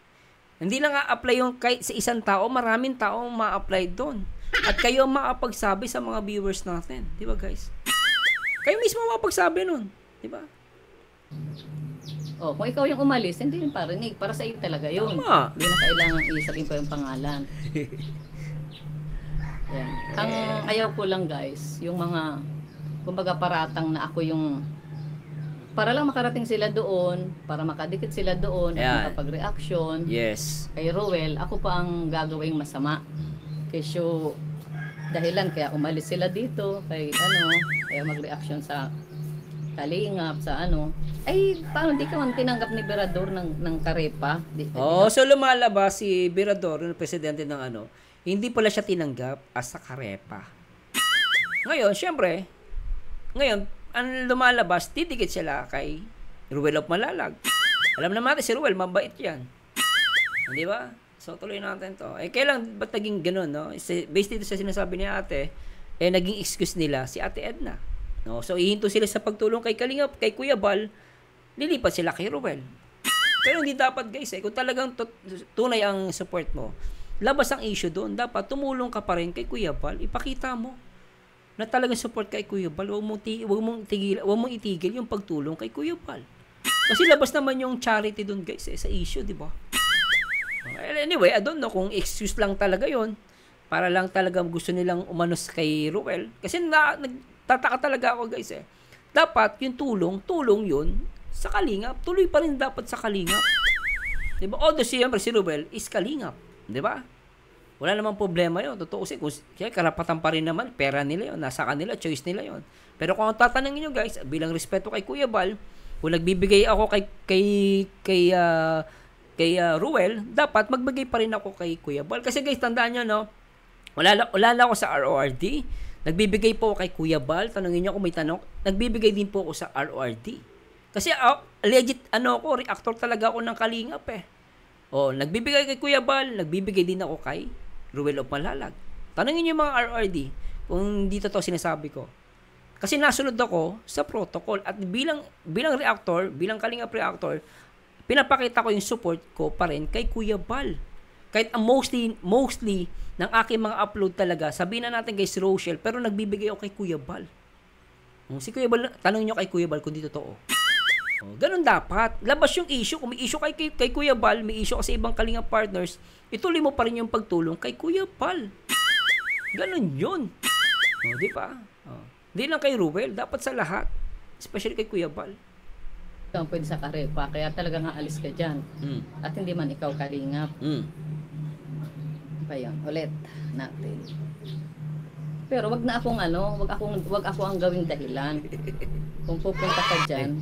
Hindi lang apply yung kahit sa isang tao, maraming tao ma-apply doon. At kayo makapagsabi sa mga viewers natin. Di ba guys? Kayo mismo makapagsabi nun. Di ba? Kung ikaw yung umalis, hindi yung parinig. Para sa iyo talaga yun. Tama. Hindi na kailangan isabihin pa yung pangalan. Yan. Ang ayaw ko lang guys, yung mga, kumbaga paratang na ako yung, para lang makarating sila doon, para makadikit sila doon, at makapag-reaction. Yes. Kay Rowel, ako pa ang gagawing masama. Kesyo, dahilan kaya umalis sila dito, kaya mag-reaction sa kalingap, sa ay, paano di ka man tinanggap ni Berador ng Karepa? So lumalabas si Berador, yung presidente ng hindi pala siya tinanggap as a Karepa. Ngayon, syempre, ang lumalabas, titikit sila kay Ruel of Malalag. Alam naman natin si Ruel, mabait yan. Di ba? So, tuloy natin to. Kailan ba't naging ganun, no? Based dito sa sinasabi ni ate, naging excuse nila si Ate Edna. No? So, ihinto sila sa pagtulong kay Kalingap, kay Kuya Bal, lilipat sila kay Ruel. Pero hindi dapat guys, kung talagang tunay ang support mo, labas ang issue doon, dapat tumulong ka pa rin kay Kuya Bal, ipakita mo na talagang support kay Kuya Bal, huwag mong itigil yung pagtulong kay Kuya Bal. Kasi labas naman yung charity doon guys sa issue, di ba? Anyway, I don't know kung excuse lang talaga yon para lang talaga gusto nilang umanos kay Ruel. Kasi nagtataka talaga ako guys Dapat yung tulong yun sa Kalingap. Tuloy pa rin dapat sa Kalingap. Di ba? Although siyempre si Ruel is Kalingap. Di ba? Wala namang problema yun. Totoo kaya karapatan pa rin naman. Pera nila yun. Nasa kanila. Choice nila yun. Pero kung tatanungin nyo guys, bilang respeto kay Kuya Bal, kung nagbibigay ako kay Ruel, dapat magbigay pa rin ako kay Kuya Bal. Kasi guys, tandaan nyo, no? Wala lang ako sa RORD. Nagbibigay po ako kay Kuya Bal. Tanungin nyo kung may tanong. Nagbibigay din po ako sa RORD. Kasi legit, reactor talaga ako ng Kalingap nagbibigay kay Kuya Bal, nagbibigay din ako kay Ruel of Malalag. Tanungin niyo mga RRD kung dito to sinasabi ko. Kasi nasunod ako sa protocol at bilang reactor, bilang Kalingap reactor, pinapakita ko yung support ko pa rin kay Kuya Bal. Kahit mostly ng aking mga upload talaga, sabihin na natin kay si Rochelle, pero nagbibigay ako kay Kuya Bal. Si Kuya Bal, tanongin niyo kay Kuya Bal kung dito totoo. Ganun dapat. Labas yung issue. Kung may issue kay Kuya Bal, may issue ka sa ibang Kalingap partners, ituloy mo pa rin yung pagtulong kay Kuya Bal. Ganun yun. Di ba? Hindi lang kay Ruel, dapat sa lahat. Especially kay Kuya Bal. Ikaw pwede sa Karepa, kaya talagang aalis ka dyan. At hindi man ikaw Kalingap. Kaya, ulit natin. Pero wag na akong wag ako ang gawing dahilan. Kung pupunta ka dyan,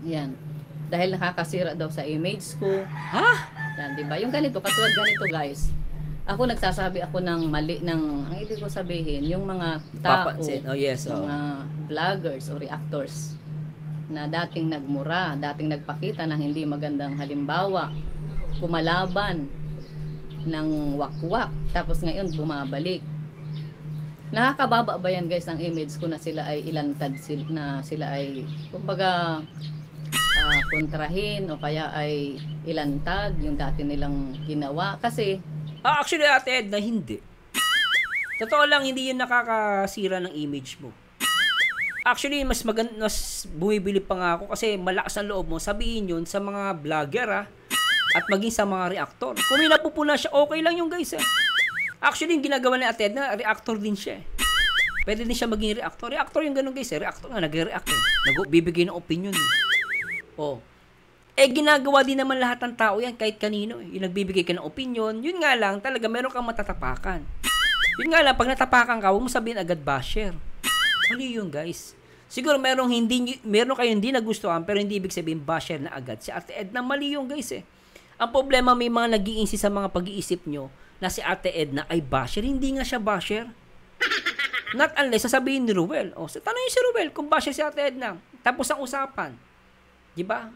yan. Dahil nakakasira daw sa image ko. Ha? Yan, di ba? Yung katulad ganito guys. Ako nagsasabi ako ng mali ang ibig ko sabihin, yung mga tao, mga vloggers o reactors na dating nagmura, dating nagpakita ng hindi magandang halimbawa, kumalaban ng wakwak, tapos ngayon bumabalik. Nakakababa ba yan guys ang image ko na sila ay ilantad, na sila ay kumbaga kontrahin o kaya ay ilantad yung dati nilang ginawa kasi actually Ate Edna, hindi. Totoo lang, hindi yun nakakasira ng image mo. Actually, mas bumibili pa nga ako kasi malakas ang loob mo sabihin yun sa mga vlogger at maging sa mga reactor. Kung may napupuna siya, okay lang yung guys Actually, yung ginagawa ni Ate Edna, reactor din siya Pwede din siya maging reactor. Reactor yung ganun guys. Reactor nga, nag-react eh. Nagbibigay ng opinion eh. Oh. Ginagawa din naman lahat ng tao yan, kahit kanino. Yung nagbibigay ka ng opinion, yun nga lang, talaga meron kang matatapakan. Yun nga lang, pag natapakan ka, huwag mo sabihin agad basher. Mali yun guys. Siguro meron kayo hindi nagustuhan, pero hindi ibig sabihin basher na agad. Si Ate Edna, mali yun guys eh. Ang problema, may mga nag-iinsi sa mga pag-iisip nyo na si Ate Edna ay basher. Hindi nga siya basher. Not unless sasabihin ni Ruel. Tanongin si Ruel kung basher si Ate Edna. Tapos ang usapan. Diba?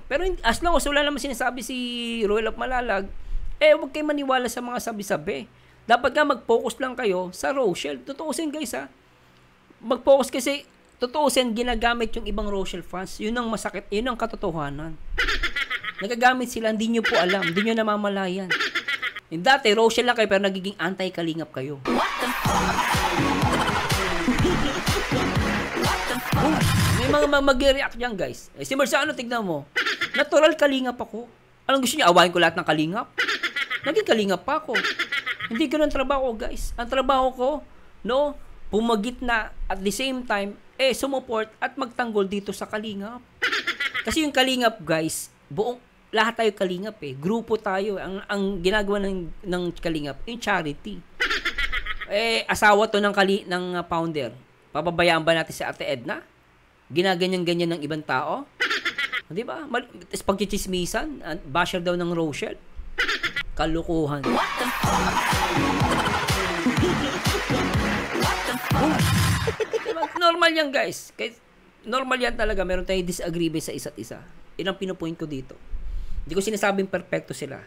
Pero as long as wala naman sinasabi si Ruel of Malalag, huwag kayo maniwala sa mga sabi-sabi. Dapat nga mag-focus lang kayo sa Rochelle. Tutuusin guys ha. Mag-focus kasi, tutuusin, ginagamit yung ibang Rochelle fans. Yun ang masakit, yun ang katotohanan. Nagagamit sila, hindi nyo po alam, hindi nyo namamalayan. Yung dati, Rochelle lang kayo, pero nagiging anti-kalingap kayo. May mga mag-react yan, guys. Si Marzano, tignan mo. Natural kalingap ako. Anong gusto niyo? Awahin ko lahat ng kalingap? Naging kalingap pa ako. Hindi ganun ang trabaho ko, guys. Ang trabaho ko, pumagit na at the same time, sumuport at magtanggol dito sa kalingap. Kasi yung kalingap, guys, lahat tayo kalingap eh. Grupo tayo. Ang ginagawa ng kalingap, yung charity. Asawa to ng founder. Papabayaan ba natin si Ate Edna? Ginaganyan-ganyan ng ibang tao? Di ba? Tapos pagchichismisan, basher daw ng Rochelle. Kalukuhan. Diba? Normal yan guys. Normal yan talaga. Meron tayong disagreement sa isa't isa. Yun ang pinupoint ko dito. Hindi ko sinasabing perfecto sila.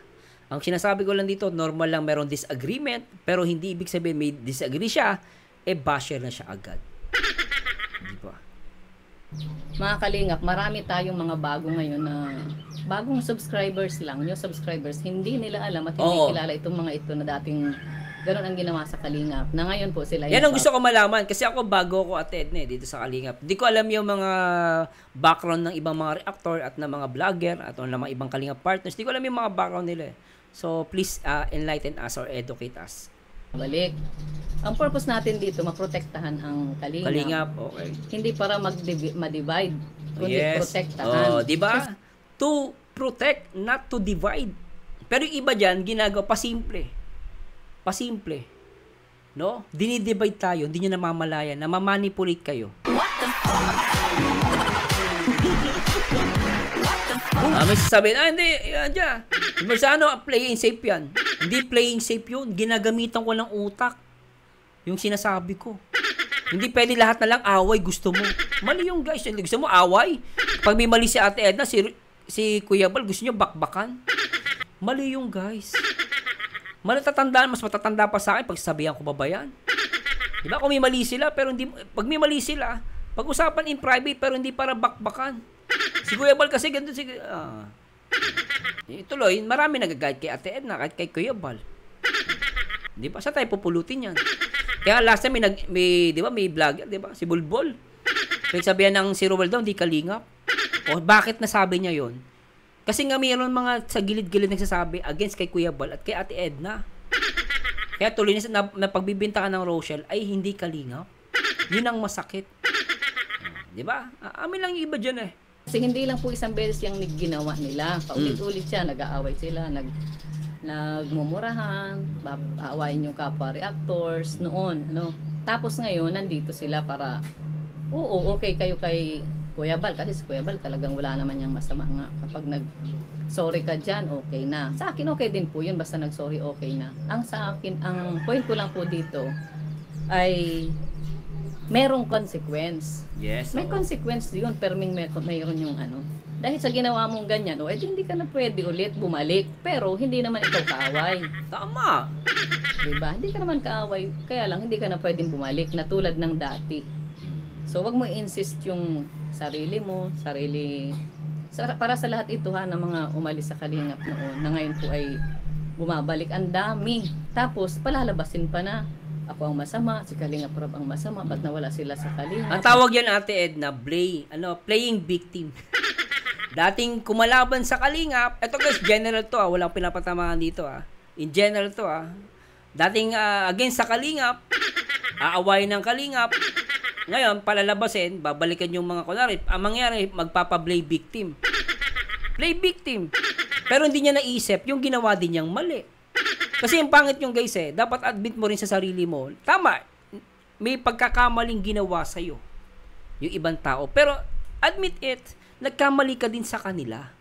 Ang sinasabi ko lang dito, normal lang meron disagreement, pero hindi ibig sabihin may disagree siya, basher na siya agad. Di ba? Mga kalingap, marami tayong mga bago ngayon na bagong subscribers lang, new subscribers, hindi nila alam at hindi kilala itong mga ito na dating ganun ang ginawa sa Kalingap. Na ngayon po sila yan ang gusto ko malaman kasi ako bago ako Ate Edna dito sa Kalingap. Hindi ko alam yung mga background ng ibang mga reactor at ng mga vlogger at ng mga ibang Kalingap partners. Hindi ko alam yung mga background nila. So please enlighten us or educate us. Balik. Ang purpose natin dito, maprotektahan ang Kalingap. Kalingap, okay. Hindi para ma-divide, kundi protektahan. Di ba? To protect, not to divide. Pero yung iba dyan, ginagawa pasimple. Pasimple. No? Dinidivide tayo, hindi nyo namamalayan, namamanipulate kayo. May sasabihin, hindi, yan dyan. Marzano, playing safe yan. Hindi playing safe yun. Ginagamitan ko ng utak. Yung sinasabi ko. Hindi pwede lahat na lang away gusto mo. Mali yung guys. Gusto mo away? Pag may mali si Ate Edna, si Kuya Bal, gusto nyo bakbakan? Mali yung guys. Mas matatanda pa sa akin pag sabihan ko ba yan? Diba? Kung may mali sila, pero hindi, pag may mali sila, pag-usapan in private, pero hindi para bakbakan. Si Kuya Bal kasi ganito tuloy, marami nagagayad kay Ate Edna, kahit kay Kuya Bal. Di ba? Saan tayo pupulutin yan? Kaya last time di ba, may vlogger, di ba? Si Bulbol. Sabihan ng si Ruel daw, hindi kalingap. O bakit nasabi niya yon? Kasi nga mayroon mga sa gilid-gilid nagsasabi against kay Kuya Bal at kay Ate Edna. Kaya tuloy na pagbibintangan ng Rochelle ay hindi kalingap. Yun ang masakit. Di ba? Amin lang yung iba dyan eh. Kasi hindi lang po isang beses yung ginawa nila. Paulit-ulit siya, nag-aaway sila, nagmumurahan, aawayin yung kapwa reactors noon, Tapos ngayon, nandito sila para, okay kayo kay Kuya Bal, kasi si Kuya Bal talagang wala naman yung masama nga. Kapag nag-sorry ka dyan, okay na. Sa akin, okay din po yun, basta nag-sorry, okay na. Ang sa akin, ang point ko lang po dito ay merong consequence. Yes. May consequence yun, pero mayroon yung dahil sa ginawa mong ganyan, hindi ka na pwede ulit bumalik. Pero hindi naman ikaw kaaway. Tama. Diba? Hindi ka naman kaaway. Kaya lang, hindi ka na pwedeng bumalik na tulad ng dati. So, wag mo i-insist yung sarili mo, para sa lahat ito ng mga umalis sa Kalingap noon, na ngayon po ay bumabalik. Ang dami. Tapos, palalabasin pa na. Ako ang masama, si Kalingap Rob ang masama, ba't nawala sila sa Kalingap? Ang tawag yan, Ate Edna, playing victim. Dating kumalaban sa Kalingap, eto guys, general to walang pinapatamaan dito In general to Dating against sa Kalingap, aawayin ng kalingap. Ngayon, palalabasin, babalikan yung mga kunwari. Ang mangyari, magpapa-play victim. Play victim. Pero hindi niya naisip, yung ginawa din niyang mali. Kasi yung pangit yung guys dapat admit mo rin sa sarili mo. Tama, may pagkakamaling ginawa sa'yo yung ibang tao. Pero admit it, nagkamali ka din sa kanila.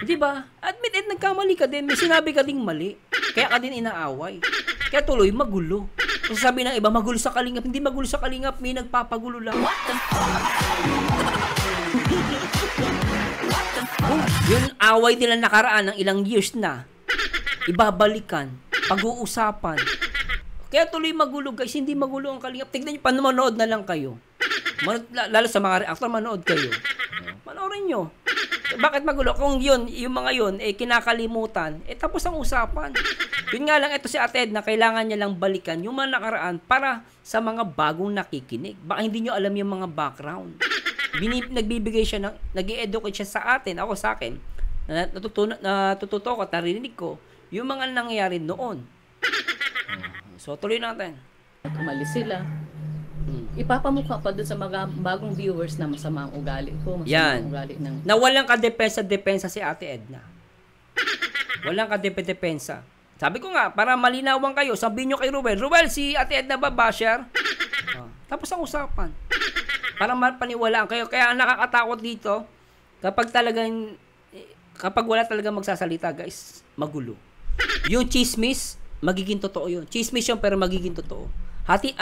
Di ba? Admit it, nagkamali ka din. May sinabi ka ding mali. Kaya ka din inaaway. Kaya tuloy, magulo. Kung sabi ng iba, magulo sa kalingap. Hindi magulo sa kalingap, may nagpapagulo lang. Yung away nila nakaraan ng ilang years na, ibabalikan, pag-uusapan. Kaya tuloy magulo guys, hindi magulo ang kalingap. Tignan nyo, manood na lang kayo. Lalo sa mga reactor, manood kayo. Panoorin nyo. Bakit magulo? Kung yun, yung mga yun, kinakalimutan, tapos ang usapan. Yun nga lang, ito si Ate Edna, kailangan niya lang balikan yung mga nakaraan para sa mga bagong nakikinig. Baka hindi nyo alam yung mga background. Nagbibigay siya, nag-i-educate siya sa atin, ako sa akin, natututo ko at narinig ko, yung mga nangyayari noon. So, tuloy natin. Umalis sila. Ipapamukha pa doon sa mga bagong viewers na masama ang ugali ko. Yan. Ang ugali ng... Na walang kadepensa si Ate Edna. Walang kadepensa. Sabi ko nga, para malinawan kayo, sabihin nyo kay Ruel, si Ate Edna ba basher? Tapos ang usapan. Para mapaniwalaan kayo. Kaya ang nakakatakot dito, kapag wala talagang magsasalita, guys, magulo. Yung chismis, magiging totoo yun. Chismis yun, pero magiging totoo.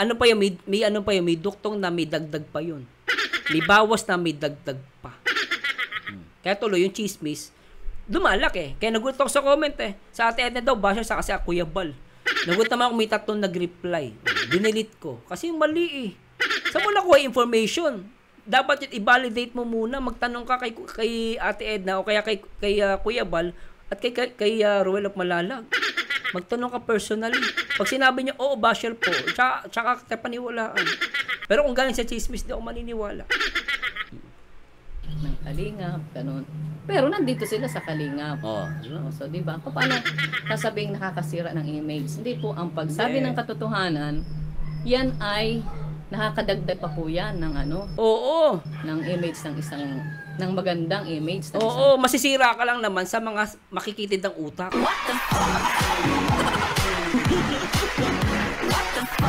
Ano pa yun, may duktong na may dagdag pa yun. May bawas na may dagdag pa. Kaya tuloy, yung chismis, dumalak Kaya nagulat ako sa comment Sa Ate Edna daw, basher sa kasi Kuya Bal. Nagulat naman ako may tatlong nag-reply. Dinelete ko. Kasi mali Saan mo nakuha information? Dapat yun, i-validate mo muna. Magtanong ka kay Ate Edna o kaya kay Kuya Bal at kay Ruel of Malalag. Magtanong ka personally. Pag sinabi niya, oo, basher po, tsaka kita paniwalaan. Pero kung galing sa chismis, di ako maniniwala. Ng kalingap, ganun. Pero nandito sila sa kalingap. So, di ba? Paano kasabing nakakasira ng image? Hindi po, ang pagsabi ng katotohanan, yan ay nakakadagdag pa po yan ng ng image ng magandang image. Masisira ka lang naman sa mga makikitid ng utak.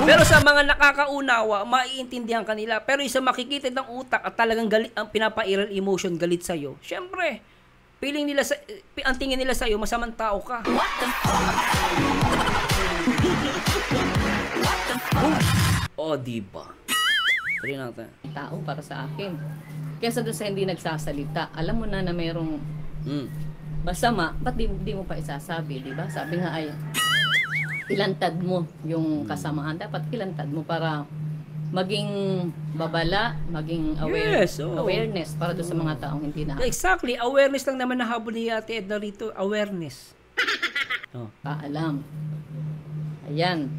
Pero sa mga nakakaunawa, maiintindihan kanila. Pero isa makikitid ng utak at talagang galit, ang pinapairal emotion, galit sa'yo. Syempre, ang tingin nila sa'yo, masamang tao ka. Diba? Tuloy natin. Tao para sa akin. Kesa doon sa hindi nagsasalita, alam mo na merong masama, ba't di mo pa isasabi, di ba? Sabi nga ay, ilantad mo yung kasamaan. Dapat ilantad mo para maging babala, maging awareness para doon sa mga taong hindi na. Exactly. Awareness lang naman nahabol ni Ate Edna rito. Awareness. Paalam. Ayan.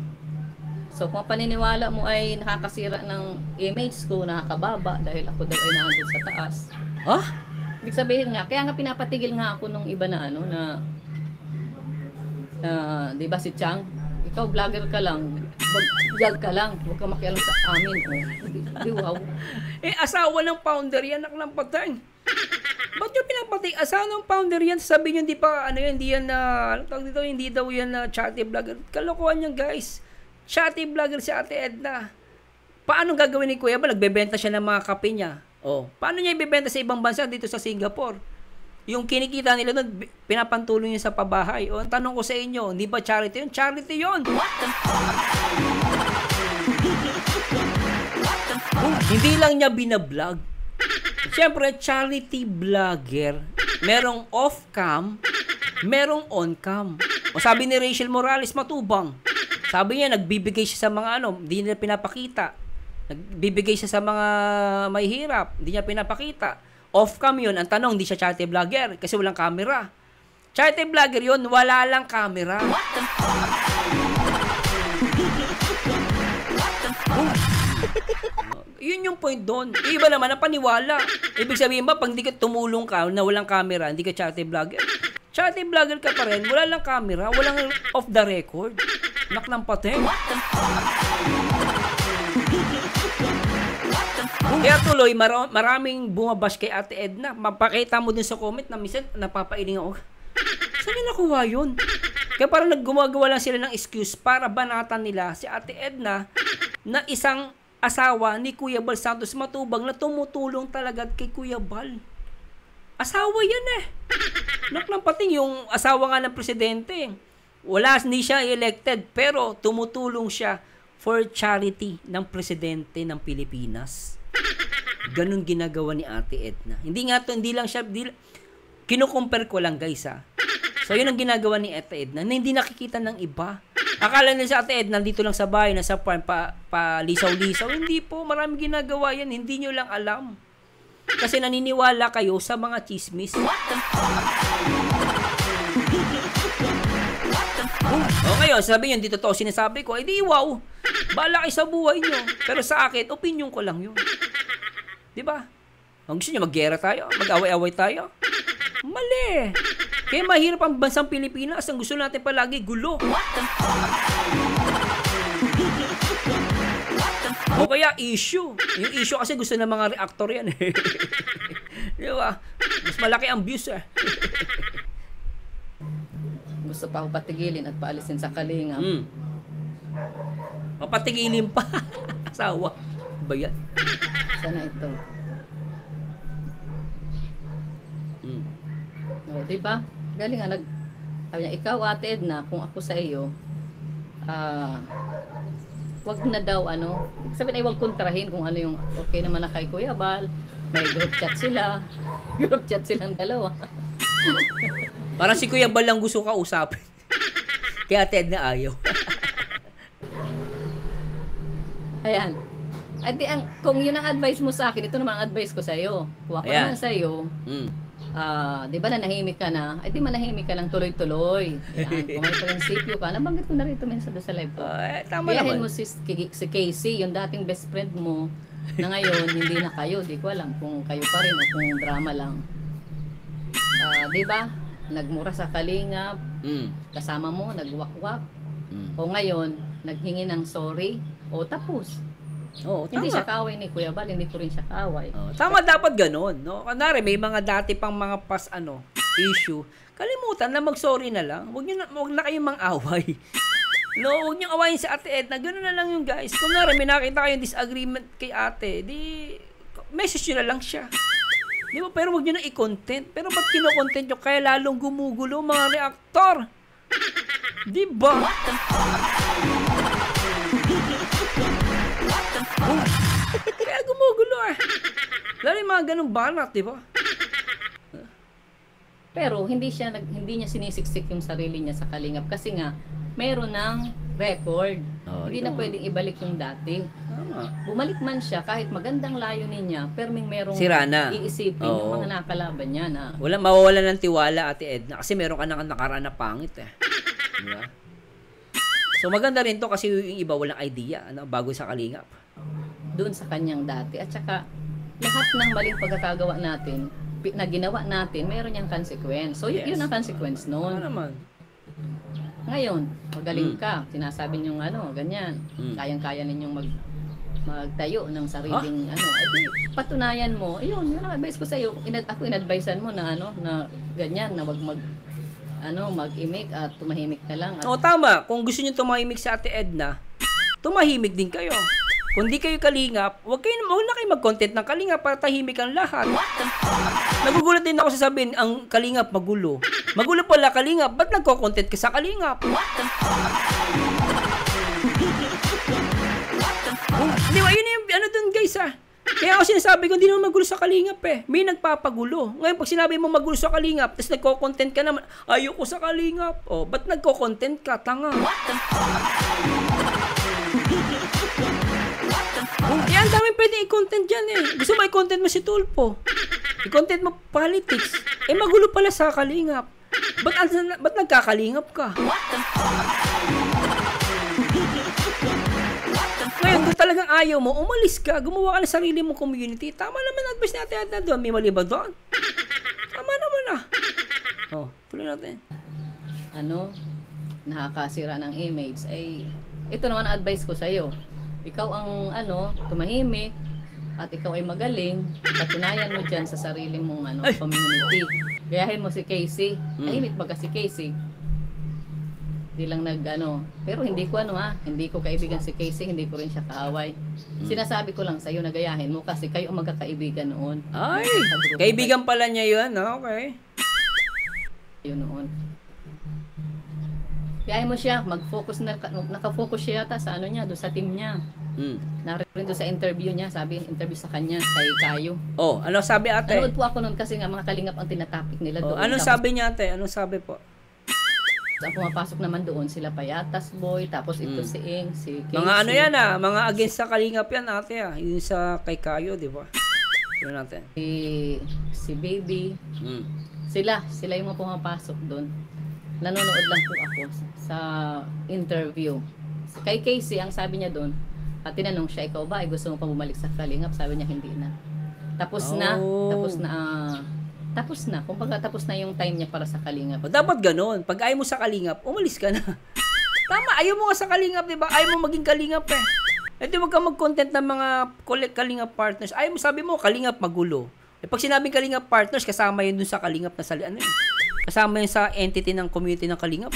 So, kung paniniwala mo ay nakakasira ng image ko, nakakababa dahil ako daw ay nandun sa taas. Ibig sabihin nga, kaya nga pinapatigil nga ako nung iba na di ba si Chang? Ikaw vlogger ka lang, vlog ka lang, huwag ka makialam sa amin. Wow. Asawa ng founder yan, anak ng patay. Ba't yung pinapatigil? Asawa ng founder yan, sabi nyo, hindi pa, hindi yan hindi daw yan charity vlogger. Kalokohan yan, guys. Charity vlogger si Ate Edna. Paano gagawin ni Kuya Bal? Nagbebenta siya ng mga kape niya. Paano niya ibebenta sa ibang bansa dito sa Singapore? Yung kinikita nila doon, pinapantulong niya sa pabahay. Ang tanong ko sa inyo, hindi ba charity yun? Charity yun! Hindi lang niya binablog. Siyempre, charity vlogger. Merong off-cam, merong on-cam. Sabi ni Rachel Morales, matubang. Sabi niya, nagbibigay siya sa mga hindi niya pinapakita. Nagbibigay siya sa mga may hirap, hindi niya pinapakita. Off-cam yun. Ang tanong, hindi siya charity vlogger kasi walang camera. Charity vlogger yun, wala lang camera. Yun yung point doon. Iba naman ang paniwala. Ibig sabihin ba, pag hindi ka tumulong ka na walang camera, hindi ka charity vlogger. Charity vlogger ka pa rin, wala lang camera, walang off the record. Nak ng pating. Kaya tuloy, maraming bumabash kay Ate Edna. Mapakita mo din sa comment na minsan napapailing ako. Saan niya nakuha yun? Kaya parang naggumagawa lang sila ng excuse para banatan nila si Ate Edna na isang asawa ni Kuya Bal Santos Matubang na tumutulong talaga kay Kuya Bal. Asawa yan eh. Nak ng pating yung asawa nga ng presidente. Hindi siya elected pero tumutulong siya for charity ng presidente ng Pilipinas. Ganun ginagawa ni Ate Edna. Hindi lang siya, kinukumpare ko lang guys ha. So yun ang ginagawa ni Ate Edna na hindi nakikita ng iba. Akala nila si Ate Edna dito lang sa bahay, nasa farm, lisaw-lisaw. Hindi po, maraming ginagawa yan, hindi nyo lang alam. Kasi naniniwala kayo sa mga chismis. O ngayon, sabi nyo, dito to sinasabi ko, di wow, bahala kayo sa buhay nyo. Pero sa akin, opinion ko lang yun. Diba? Ang gusto nyo, mag-gera tayo, mag-away-away tayo. Mali. Kaya mahirap ang bansang Pilipinas. Ang gusto natin palagi, gulo. O kaya issue. Yung issue kasi gusto ng mga reactor yan. Diba? Mas malaki ang views eh. Gusto pa ako patigilin at paalisin sa Kalingap. Papatigilin pa. Asawa. Ba yan? Sana ito. O, diba? Galing nga, sabi niya, ikaw Ate Edna, kung ako sa iyo, wag na daw, sabi na, wag kontrahin kung ano yung okay naman na kay Kuya Bal. May group chat sila. Group chat silang dalawa. Parang si Kuya Bal lang gusto ka usapin. Kaya Ate Edna ayaw. Ayan. At kung yun ang advice mo sa akin, ito naman ang advice ko sa iyo. Kung ako naman sa iyo, di ba nanahimik ka na? Ay di manahimik ka lang tuloy-tuloy. Yan. Kung may prinsipyo ka, nabanggit ko na rito minsan sa live ko. Tama Biyahin naman. mo si Casey, yung dating best friend mo, na ngayon hindi na kayo. Di ko alam kung kayo pa rin o kung drama lang. Di ba? Nagmura sa Kalingap, kasama mo, nagwakwak. O ngayon, naghingi ng sorry, o tapos. Oo, Hindi tama. siya kaaway ni Kuya Bal, hindi ko rin siya kaaway. Tama, dapat ganun, no? Kunwari, may mga dati pang mga issue. Kalimutan na mag-sorry na lang. Huwag na kayong mang-away. No, huwag niyong awayin si Ate Edna. Ganun na lang yung guys. Kunwari, may nakita kayong disagreement kay ate, di message nyo na lang siya. Di ba? Pero huwag nyo na i-content. Pero ba't kino-content nyo? Kaya lalong gumugulo mga reactor. Di ba? Kaya gumugulo eh. Lalo yung mga ganung banat, di ba? Pero hindi niya sinisiksik yung sarili niya sa Kalingap kasi nga meron ng record. Hindi na pwedeng ibalik yung dati. Tama. Bumalik man siya kahit magandang layunin niya, pero merong Sira na. iisipin yung mga nakalaban niya na Mawawala ng tiwala, Ate Edna, kasi meron ka nang nakaraan na pangit eh. Diba? So maganda rin to kasi yung iba walang idea bago sa Kalingap. doon sa kanyang dati. At saka lahat ng maling pagkakagawa natin na ginawa natin, mayroon niyang consequence. So, yun ang consequence noon. Ano naman? Ngayon, magaling ka. Sinasabi niyong ganyan. Kayang-kaya ninyong magtayo ng sariling Ay, patunayan mo. Yun ang advice ko sa iyo. Ako inadvisean mo na na ganyan, na wag mag-imik at tumahimik ka lang. Tama. Kung gusto niyo tumahimik sa Ate Edna, tumahimik din kayo. Kung di kayo Kalingap, wag na kayo mag-content ng Kalingap para tahimik ang lahat. Nagugulat din ako sasabihin, ang Kalingap magulo. Magulo pala Kalingap, ba't nagko-content ka sa Kalingap? Di ba, yun yung dun guys Kaya ako sinasabi ko, hindi naman magulo sa Kalingap eh. May nagpapagulo. Ngayon, pag sinabi mo magulo sa Kalingap, tapos nagko-content ka naman, ayoko sa Kalingap. Ba't nagko-content ka? Tanga. Yan, dami pwede i-content dyan eh. Gusto mo i-content mo si Tulpo. I-content mo politics. Magulo pala sa Kalingap. Ba't nagkakalingap ka? Ngayon, kung talagang ayaw mo, umalis ka. Gumawa ka ng sarili mong community. Tama naman advice natin at doon. May mali ba doon? Tama naman tuloy natin. nakakasira ng image, ay ito naman ang advice ko sa'yo. Ikaw ang tumahimik, at ikaw ay magaling, patunayan mo dyan sa sarili mong community. Gayahin mo si Casey. Tahimik baga si Casey. Hindi lang pero hindi ko hindi ko kaibigan si Casey, hindi ko rin siya kaaway. Sinasabi ko lang sa'yo na gayahin mo kasi kayo ang magkakaibigan noon. Ay, kaibigan pala niya yun, okay. Yun noon. Gayahin mo siya, mag-focus nakafocus siya yata sa doon sa team niya. Narinig doon sa interview niya, interview sa kanya, kay Kayo. Oh, ano sabi ate? Nanood po ako noon kasi nga mga kalingap ang tinatopic nila doon. Anong sabi niya ate? Anong sabi po? Ang pumapasok naman doon, sila Payatas Boy, tapos ito si Ing, si Casey. Mga yan mga against sa kalingap yan ate yung sa kay Kayo, di ba? Ano natin? Si Baby. Sila yung mga pumapasok doon. Nanonood lang po ako sa interview. Kay Casey, ang sabi niya doon, at tinanong siya, ikaw ba ay gusto mo pa bumalik sa kalingap? Sabi niya, hindi na. Tapos na. Kumbaga tapos na yung time niya para sa kalingap. Dapat ganoon. Pag ayaw mo sa kalingap, umalis ka na. Tama, ayaw mo nga sa kalingap, di ba? Ayaw mo maging kalingap eh. Di wag ka mag-content ng mga kalingap partners. Ayaw mo, sabi mo, kalingap magulo. Pag sinabing kalingap partners, kasama yun dun sa kalingap na kasama yun sa entity ng community ng kalingap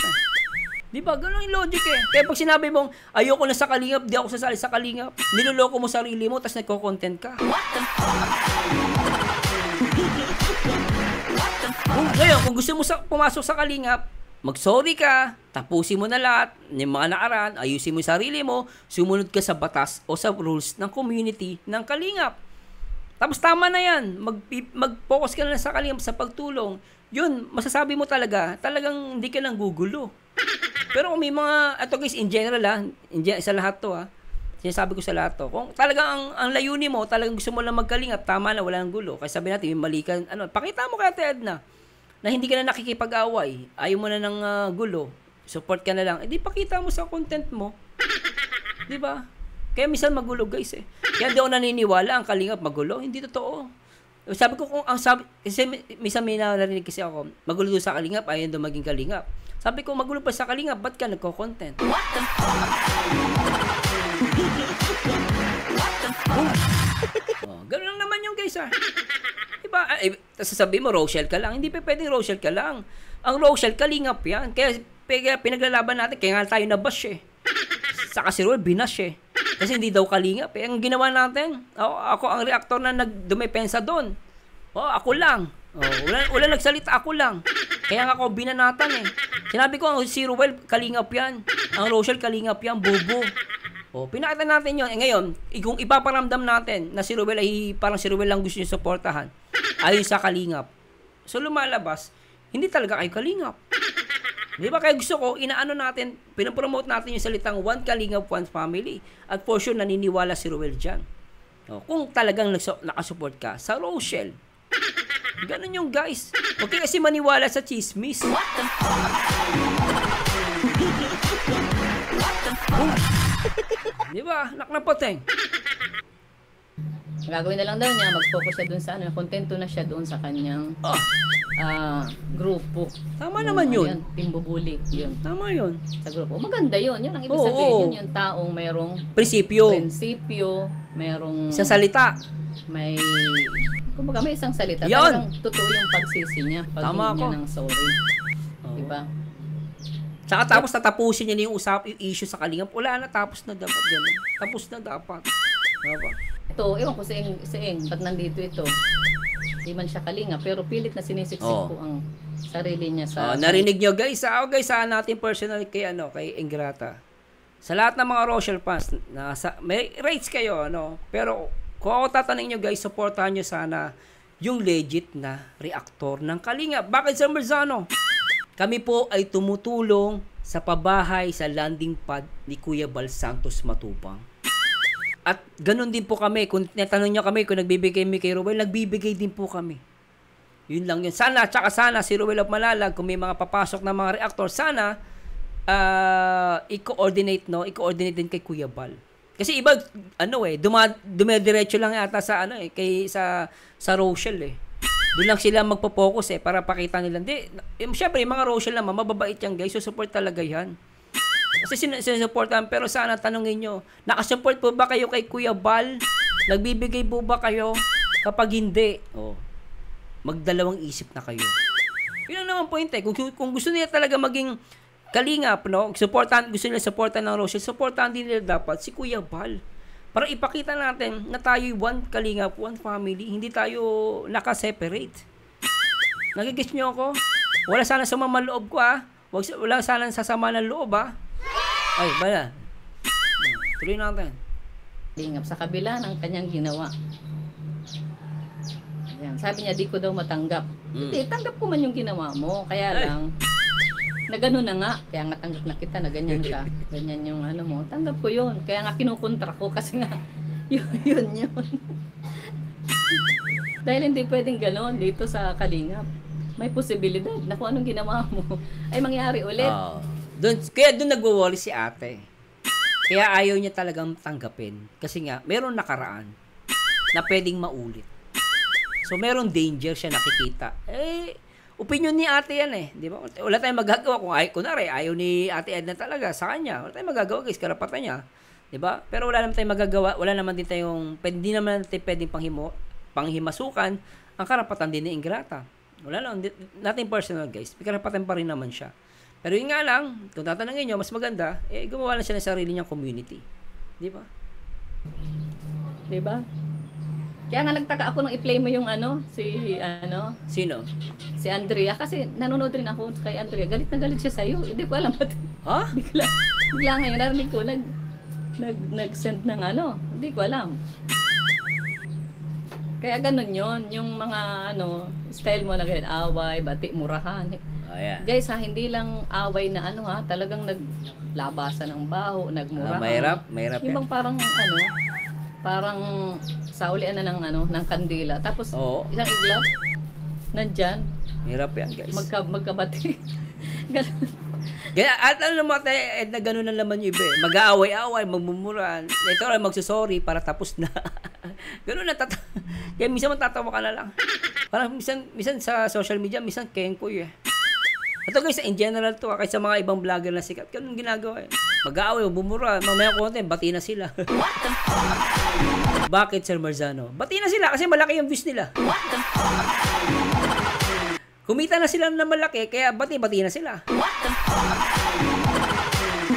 Di ba? Ganun yung logic eh. Kaya pag sinabi mong, ayoko na sa kalingap, di ako sasali sa kalingap, niloloko mo sarili mo, tapos nagko-content ka. Ngayon, kung gusto mo pumasok sa kalingap, mag-sorry ka, tapusin mo na lahat, yung mga nakaraan, ayusin mo yung sarili mo, sumunod ka sa batas o sa rules ng community ng kalingap. Tapos tama na yan, mag-focus ka na sa kalingap sa pagtulong. Yun, masasabi mo talagang hindi ka nang gugulo. Pero kung may mga, ito guys, in general sa lahat to sinasabi ko sa lahat to, kung talagang ang layunin mo, talagang gusto mo lang magkalingap, tama na, wala nang gulo. Kasi sabi natin, yung mali ka, pakita mo kay Ate Edna, na hindi ka na nakikipag-away, ayaw mo na ng gulo, support ka na lang, edi pakita mo sa content mo. Di ba? Kaya minsan magulo guys Kaya di ako naniniwala ang kalingap magulo, hindi totoo. Sabi ko kasi minsan may narinig kasi ako, magulo doon sa kalingap, ayaw doon maging kalingap. Sabi ko, magulo pa sa kalingap, ba't ka nagko-content? Gano'n lang naman yung guys Diba? Sasabihin mo, Rochelle ka lang. Hindi pa pwedeng Rochelle ka lang. Ang Rochelle, kalingap yan. Kaya pinaglalaban natin, kaya nga tayo nabash Saka si Roel, binash Kasi hindi daw kalingap Ang ginawa natin, ako ang reactor na nagdumepensa doon. Ako lang. Wala nagsalita, ako lang. Kaya nga ako binanatan Sinabi ko, si Roel, kalingap yan. Ang Rochelle, kalingap yan, bobo. Pinakita natin yun. Ngayon, kung ipaparamdam natin na si Roel ay parang si Roel lang gusto niyo suportahan, ayon sa kalingap. So lumalabas, hindi talaga kayo kalingap. Di ba? Kaya gusto ko, pinapromote natin yung salitang one kalingap, one family. At for sure, naniniwala si Roel dyan. Kung talagang nakasupport ka sa Rochelle. Ganun yung guys. Huwag kayo kasi maniwala sa chismis. Di ba? Naknapoteng. Gagawin na lang daw niya, mag-focus siya dun sa kontento na siya doon sa kanyang grupo. Tama naman yun. Team Bubuli, yun. Tama yun. Sa grupo. Maganda yun. Yun ang ibig sabihin. Yun yung taong mayroong prinsipyo, mayroong isang salita. Kumbaga may isang salita. Yun. Talagang totoo yung pagsisi niya. Tama Pag niya ng sorry. Diba? Saka tapos tatapusin niya yung issue sa kalingap. Wala na, tapos na dapat ganun. Tapos na dapat. Diba? Ito, ewan ko si Eng, ba't nandito ito? Di man siya kalinga, pero pilit na sinisiksik ko ang sarili niya sa... narinig nyo guys, saan natin personal kay Ingrata. Sa lahat ng mga Rochelle fans, may rates kayo, pero kung ako tatanungin nyo guys, supportahan nyo sana yung legit na reactor ng Kalingap. Bakit Sir Merzano? Kami po ay tumutulong sa pabahay sa landing pad ni Kuya Bal Santos Matubang. At ganun din po kami, kung natanong nyo kami kung nagbibigay kami kay Roel, nagbibigay din po kami. Yun lang yun. Sana, tsaka sana si Roel of Malalag, kung may mga papasok na mga reactor, sana i-coordinate din kay Kuya Bal. Kasi iba, dumediretso lang yata sa, sa Rochelle Doon lang sila magpo-focus para pakita nila. Hindi, syempre, yung mga Rochelle naman, mababait yan guys. So, support talaga yan. Kasi sinusuportahan. Pero sana tanongin nyo, nakasupport po ba kayo kay Kuya Bal? Nagbibigay po ba kayo? Kapag hindi, magdalawang isip na kayo. Yun ang naman point Kung gusto nila talaga maging kalingap, gusto nila supportan ng Rochelle, supportan din nila dapat si Kuya Bal. Para ipakita natin na tayo'y one kalingap, one family. Hindi tayo naka-separate. Nagigets nyo ako? Wala sana sumama loob ko Wala sana sasama ng loob Ay, bala. Tuloy natin. Kalingap sa kabila ng kanyang ginawa. Ayan, sabi niya, di ko daw matanggap. Hindi, tanggap ko man yung ginawa mo. Kaya lang, na gano'n na nga. Kaya nga tanggap na kita na ganyan ka. Ganyan yung ano mo. Tanggap ko yun. Kaya nga kinukontra ko kasi nga, yun. Dahil hindi pwedeng gano'n dito sa Kalingap. May posibilidad na kung anong ginawa mo ay mangyari ulit. Kaya doon nagwo-worry si ate. Kaya ayaw niya talagang tanggapin. Kasi nga, meron nakaraan na pwedeng maulit. So, meron danger siya nakikita. Opinion ni ate yan di ba? Wala tayong magagawa kung kunwari, ayaw ni ate Edna talaga sa kanya. Wala tayong magagawa guys, karapatan niya. Di ba? Pero wala naman tayong magagawa, wala naman din tayong, hindi naman natin pwedeng panghimasukan ang karapatan din ni Ingrata. Wala lang, natin personal guys. May karapatan pa rin naman siya. Pero yun nga lang, kung tatanungin nyo, mas maganda, gumawa lang siya ng sarili niyang community. Di ba? Di ba? Kaya nga nagtaka ako nung i-play mo yung Sino? Si Andrea. Kasi nanonood rin ako kay Andrea. Galit na galit siya sa'yo. Hindi ko alam. Ha? Bigla ngayon, narinig ko, nag-send ng Hindi ko alam. Kaya ganun yon yung mga style mo na ganyan, away, bati, murahan. Yeah. Guys hindi lang away na talagang naglabasan ng baho, nagmurahan. Mahirap yung bang parang saulian na ng kandila. Tapos isang iglap, nandyan. Mahirap yan guys. Magkabati. Ganun. At na gano'n na naman yung iba mag-aaway-aaway, magmumurahan. Ito ay magsusorry para tapos na. Gano'n na kaya minsan matatawa ka na lang. Parang minsan sa social media, minsan kengkoy Ito guys, in general to kahit sa mga ibang vlogger na sikat, ganun ginagawa Mag-aaway, bumura, mamaya konti, bati na sila. Bakit, Sir Marzano? Bati na sila kasi malaki yung views nila. Kumita na sila na malaki, kaya bati-bati na sila.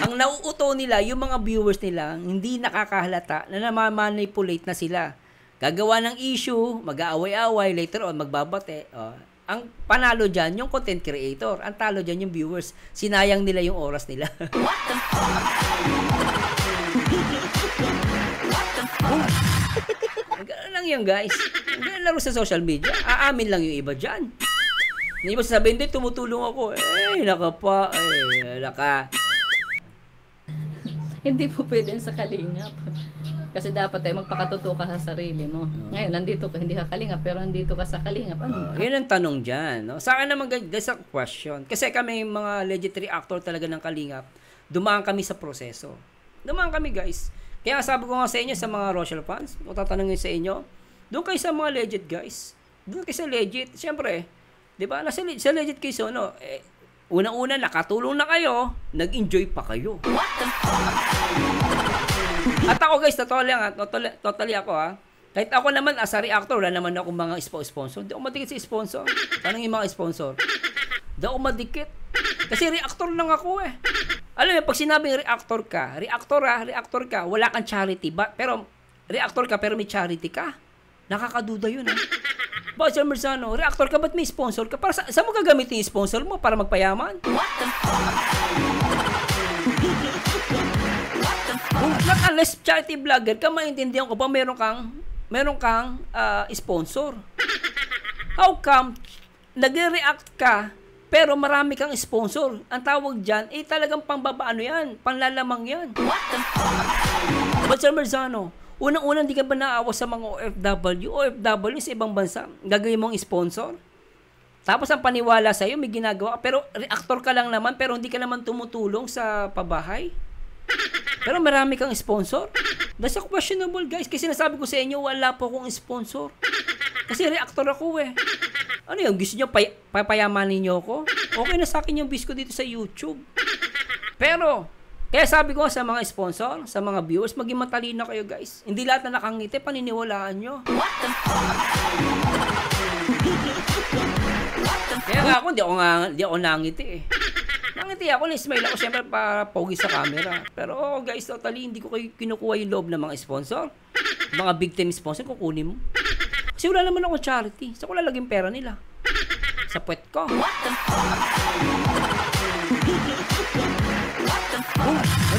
Ang nauuto nila, yung mga viewers nila, hindi nakakahalata na namamanipulate na sila. Gagawa ng issue, mag-aaway-aaway, later on, magbabate. Ang panalo dyan, yung content creator. Ang talo dyan, yung viewers. Sinayang nila yung oras nila. Ganun lang yun, guys. Ganun laro sa social media. Aamin lang yung iba dyan. Hindi mo sasabihin, hindi, tumutulong ako. Naka. Hindi po pwede sa Kalingap. Kasi dapat magpakatotoo ka sa sarili mo. Ngayon, nandito ka, hindi ka Kalingap, pero nandito ka sa Kalingap. Yun ang tanong dyan. Sa akin naman, guys, a question. Kasi kami, mga legit reactor talaga ng Kalingap, dumaan kami sa proseso. Dumaan kami, guys. Kaya sabi ko nga sa inyo, sa mga Rochelle fans, kung tatanungin sa inyo, doon kayo sa mga legit, guys. Doon kayo sa legit. Siyempre, di ba? Sa legit kayo, unang-una, nakatulong na kayo, nag-enjoy pa kayo. At ako guys, totally ako kahit ako naman as a reactor, wala naman ako mga sponsor. Hindi ako madikit sa sponsor. Tanong yung mga sponsor. Hindi ako madikit. Kasi reactor lang ako Alam mo, pag sinabing reactor ka, wala kang charity. Pero reactor ka, pero may charity ka. Nakakaduda yun Ba, Sir Marzano, reactor ka, ba't may sponsor ka? Para saan mo gagamitin yung sponsor mo? Para magpayaman? Not unless charity vlogger ka, maintindihan ko pa meron kang sponsor. How come nagre-react ka pero marami kang sponsor? Ang tawag dyan, talagang panlalamang yan. But Sir Marzano, unang-unang di ka ba naawa sa mga OFW sa ibang bansa? Gagawin mong sponsor? Tapos ang paniwala sa'yo, may ginagawa, pero reactor ka lang naman, pero hindi ka naman tumutulong sa pabahay? Pero marami kang sponsor? That's questionable, guys. Kasi sinasabi ko sa inyo, wala po akong sponsor. Kasi reactor ako Ano yung gusto nyo, papayamanin nyo ako? Okay na sa akin yung views ko dito sa YouTube. Pero, kaya sabi ko sa mga sponsor, sa mga viewers, maging matalino kayo guys. Hindi lahat na nakangiti, paniniwalaan nyo. Kaya nga ako, di ako nangiti eh. Nangiti ako, na-smile ako siyempre para pogi sa camera. Pero guys, totally, hindi ko kayo kinukuha yung loob ng mga sponsor. Mga big time sponsor, kukunin mo. Kasi wala naman ako charity. Sa ko lalaging pera nila. Sa puwet ko.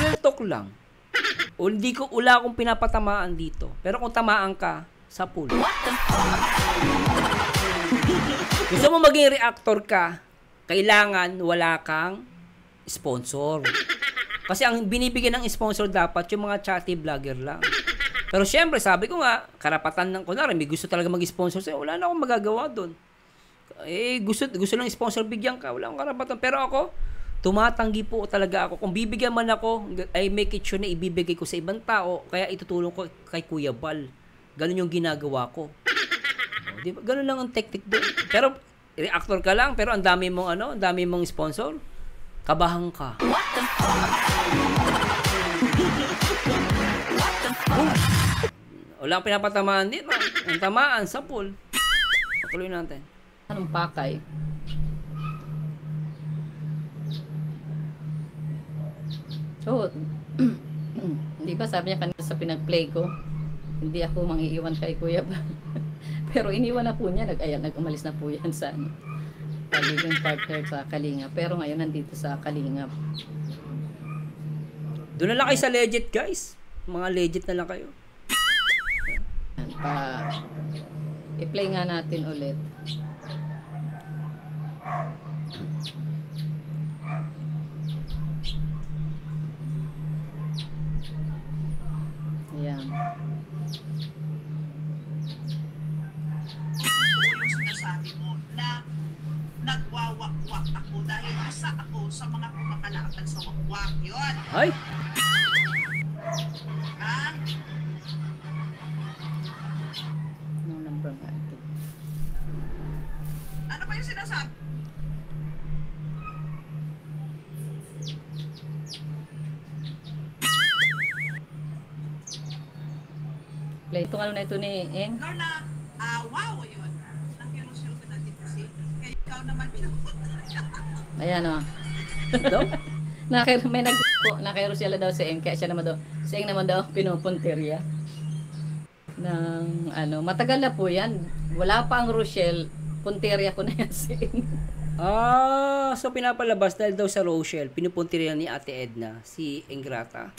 Real talk lang. Wala akong pinapatamaan dito. Pero kung tamaan ka, sa pool. Gusto mo maging reactor ka, kailangan wala kang sponsor. Kasi ang binibigyan ng sponsor dapat yung mga charity vlogger lang. Pero syempre, sabi ko nga, karapatan ng kunwari, may gusto talaga mag-sponsor sa'yo, wala na akong magagawa doon. Gusto lang sponsor bigyan ka, wala akong karapatan. Pero ako, tumatanggi po talaga ako. Kung bibigyan man ako, I make it sure na ibibigay ko sa ibang tao, kaya itutulong ko kay Kuya Bal. Ganun yung ginagawa ko. Diba? Ganun lang ang technique doon. Pero, reactor ka lang, pero ang dami mong sponsor, kabahan ka. Wala akong pinapatamaan dito. Ang tamaan sa pool. Patuloy natin. Anong pakay? So, di ba sabi niya kanina sa pinag-play ko, hindi ako mangiiwan kay Kuya Bal. Pero iniwan na po niya, nag-umalis na po yan sa pagiging partner sa Kalingap. Pero ngayon nandito sa Kalingap. Doon na lang kayo sa legit, guys. Mga legit na lang kayo. I-play nga natin ulit. Ayan. Yung sinasabi mo na nagwawakwak ako dahil isa ako sa mga kumakalakad sa wakwak. Yun. Ay! Ha? No number nga ito. Ano ba yung sinasabi? Play itong ano na ito ni Eng. Lorna, wow, yun. Nag-erosyon ka natin kasi. Kaya ikaw naman pinupunta. Ayan o. Daw? May naka-Rochelle daw si Eng. Kaya siya naman daw, si Eng naman daw pinupunteriya. Ng ano, matagal na po yan. Wala pa ang Rochelle. Punteriya ko na yan si Eng. So pinapalabas dahil daw sa Rochelle, pinupuntirya ni Ate Edna, si Ingrata.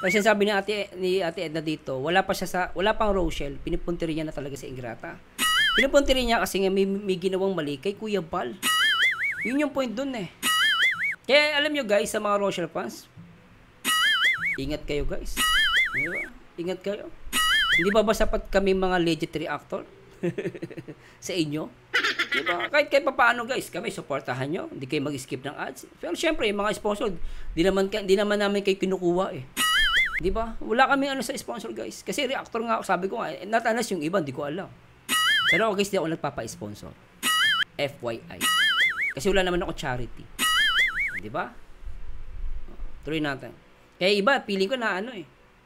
Kasi sabi ni Ate Edna dito, wala pang Rochelle, pinupuntirya na talaga si Ingrata. Pinupuntirya niya kasi nga may ginawang mali kay Kuya Bal. Yun yung point dun eh. Kaya alam nyo guys, sa mga Rochelle fans, ingat kayo guys. Diba? Ingat kayo. Hindi ba sapat kami mga legit reactor? Sa inyo? Diba? Kahit papaano guys, kami supportahan nyo. Hindi kayo mag-skip ng ads. Pero syempre, mga sponsor, di naman namin kayo kinukuha eh. Diba? Wala kami sa sponsor guys. Kasi reactor nga, sabi ko nga, not unless yung iba, hindi ko alam. Pero guys, di ako nagpapa-sponsor. FYI. Kasi wala naman ako charity. Diba? Tuloy natin. Kaya iba, feeling ko na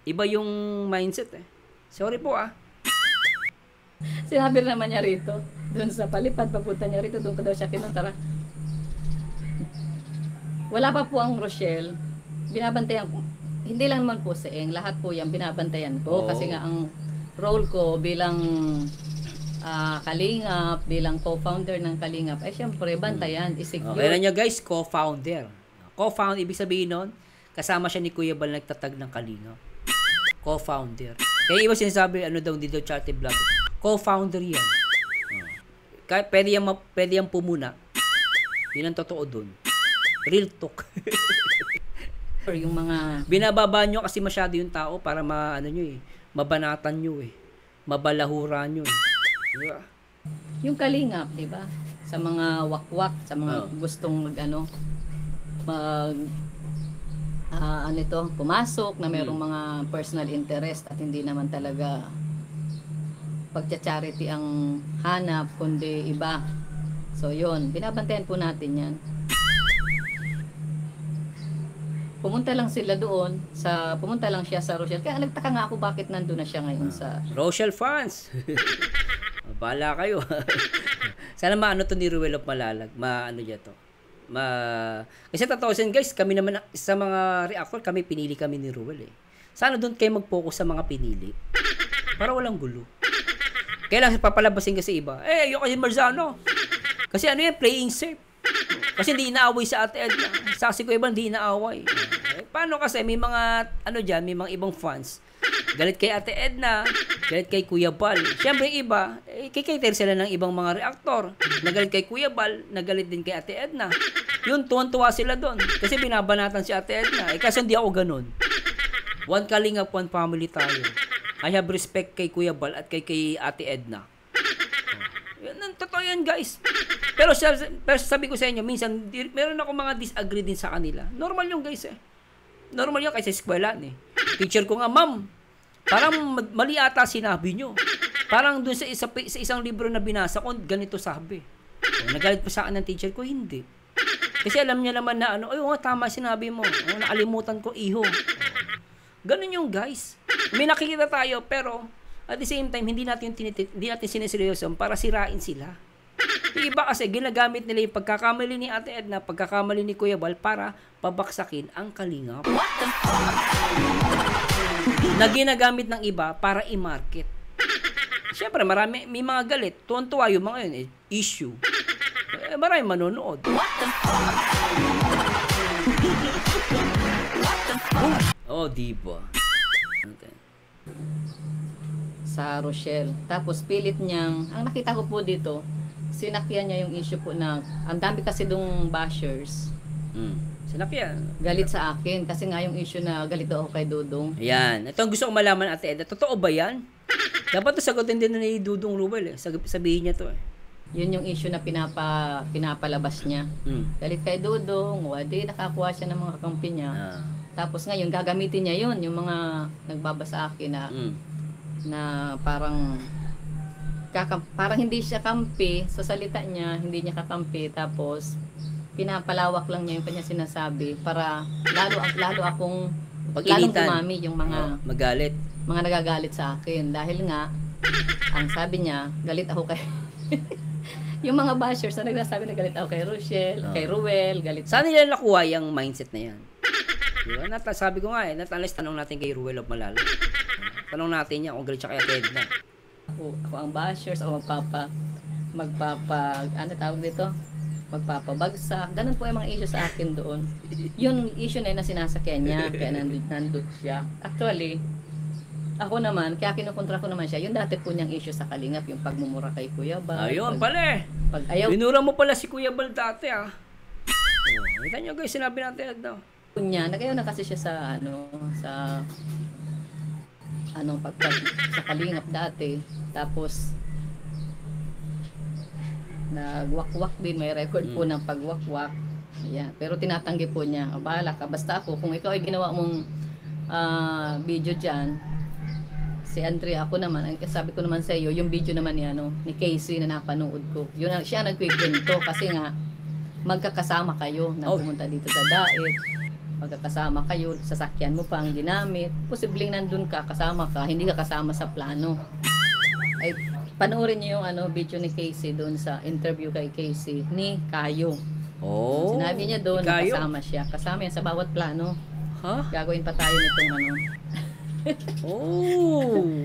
iba yung mindset eh. Sorry po Sinabi naman niya rito, doon sa palipad, papunta niya rito, doon ka daw siya kinuntara. Wala pa po ang Rochelle. Binabantayan ko. Hindi lang naman po si Eng, lahat po yan binabantayan ko. Oh. Kasi nga ang role ko bilang Kalingap, bilang co-founder ng Kalingap, ay syempre bantayan, isecure. Okay na nyo guys, co-founder. Co-founder, ibig sabihin nun, kasama siya ni Kuya Bal nagtatag ng Kalingap. Co-founder. Kaya iba sinasabi, daw dito charity vlog. Co-founder yan. Kahit pwede yan pumuna. Yun ang totoo dun. Real talk. Yung mga Binababa nyo kasi masyado yung tao para mabanatan nyo eh. Mabalahura nyo eh. Diba? yung Kalingap, di ba? Sa mga wakwak, sa mga gustong pumasok na mayroong mga personal interest at hindi naman talaga pagcha-charity ang hanap kundi iba. So yun, binabantayan po natin yan. Pumunta lang siya sa Rochelle. Kaya nagtaka nga ako bakit nandun na siya ngayon sa... Rochelle fans. Bahala kayo. Sana maano to ni Ruel of Malalag. Maano niya to. Kasi tatawasin guys, kami naman sa mga reactor, pinili kami ni Ruel eh. Sana doon kayo mag-focus sa mga pinili. Para walang gulo. Kailangan papalabasin kasi iba. Ayoko si Marzano. Kasi ano yan, playing safe. Kasi hindi inaaway sa Ate Edna. Sa si Kuya Bal, hindi inaaway. Paano kasi, may mga, may mga ibang fans. Galit kay Ate Edna, galit kay Kuya Bal. Siyempre iba, kikater sila ng ibang mga reaktor. Nagalit kay Kuya Bal, nagalit din kay Ate Edna. Yun, tuwan-tuwa sila doon. Kasi binabanatan si Ate Edna. Kasi hindi ako ganun. One Kalingap, one family tayo. I have respect kay Kuya Bal at kay Ate Edna. Yan, totoo yan guys. Pero sabi ko sa inyo, minsan, meron ako mga disagree din sa kanila. Normal yung guys eh. Normal yung kasi sa eskwela eh. Teacher ko nga, ma'am, parang mali ata sinabi nyo. Parang dun sa isang libro na binasa ko, ganito sabi. Nagalit pa sa akin ng teacher ko, hindi. Kasi alam niya naman na tama sinabi mo. Nakalimutan ko, iho. Ganun yung guys. May nakikita tayo, pero at the same time, hindi natin siniseryoso para sirain sila. Yung iba kasi, ginagamit nila yung pagkakamali ni Ate Edna, pagkakamali ni Kuya Bal para pabaksakin ang Kalingap. Na ginagamit ng iba para i-market. Siyempre, may mga galit. Tuwan-tuwa yung mga yun, issue. Marami manonood. Diba? Okay. Sa Rochelle. Tapos pilit niyang, ang nakita ko po dito, sinakyan niya yung issue po na, ang dami kasi dong bashers. Sinakyan. Galit sa akin, kasi nga yung issue na galit daw ako kay Dudong. Ayan. Ito ang gusto kong malaman, Ate Edna. Totoo ba yan? Dapat ito sagutin din ni Dudong Ruel eh. Sabihin niya to eh. Yun yung issue na pinapalabas niya. Galit kay Dudong, wadi nakakuha siya ng mga kampi niya. Tapos ngayon, gagamitin niya yun, yung mga nagbabasa akin na parang hindi siya kampi sa salita niya, hindi niya kakampi, tapos pinapalawak lang niya yung kanya sinasabi para lalo akong lalong dumami yung mga magalit, mga nagagalit sa akin dahil nga ang sabi niya, galit ako kay yung mga bashers na nagsasabi na galit ako kay Rochelle, kay Ruel, galit. Saan nila nakuha yung mindset na yan? Diba? Sabi ko nga tanong natin kay Ruel of Malalag. Tanong natin niya kung galit siya kay Ate Edna. Ako ang bashers, ako magpapabagsak. Ganun po yung mga issue sa akin doon. Yung issue na yun na sinasakyan niya, kaya nandun siya. Actually, ako naman, kaya kinukontra ko naman siya, yung dati po niyang issue sa Kalingap, yung pagmumura kay Kuya Bal. Ayun pala eh. Binura mo pala si Kuya Bal dati Kita niyo guys, sinabi natin Edna. Nagayon na kasi siya sa sa Kalingap dati. Tapos nagwakwak din, may record po ng pagwakwak. Yeah, pero tinatanggi po niya. Bahala ka, basta ako kung ikaw ay ginawa mong video diyan. Si Andrea, ako naman, sabi ko naman sa iyo, yung video naman ni Casey na napanood ko. Yun siya nagkwento kasi nga magkakasama kayo na pumunta dito sa Daet. Magkakasama kayo, sasakyan mo pa ang ginamit. Posibleng nandun ka, kasama ka, hindi ka kasama sa plano. Ay, panoorin niyo yung video ni Casey doon sa interview kay Casey ni Kayo. Sinabi niya doon na kasama siya. Kasama yan sa bawat plano. Gagawin pa tayo nitong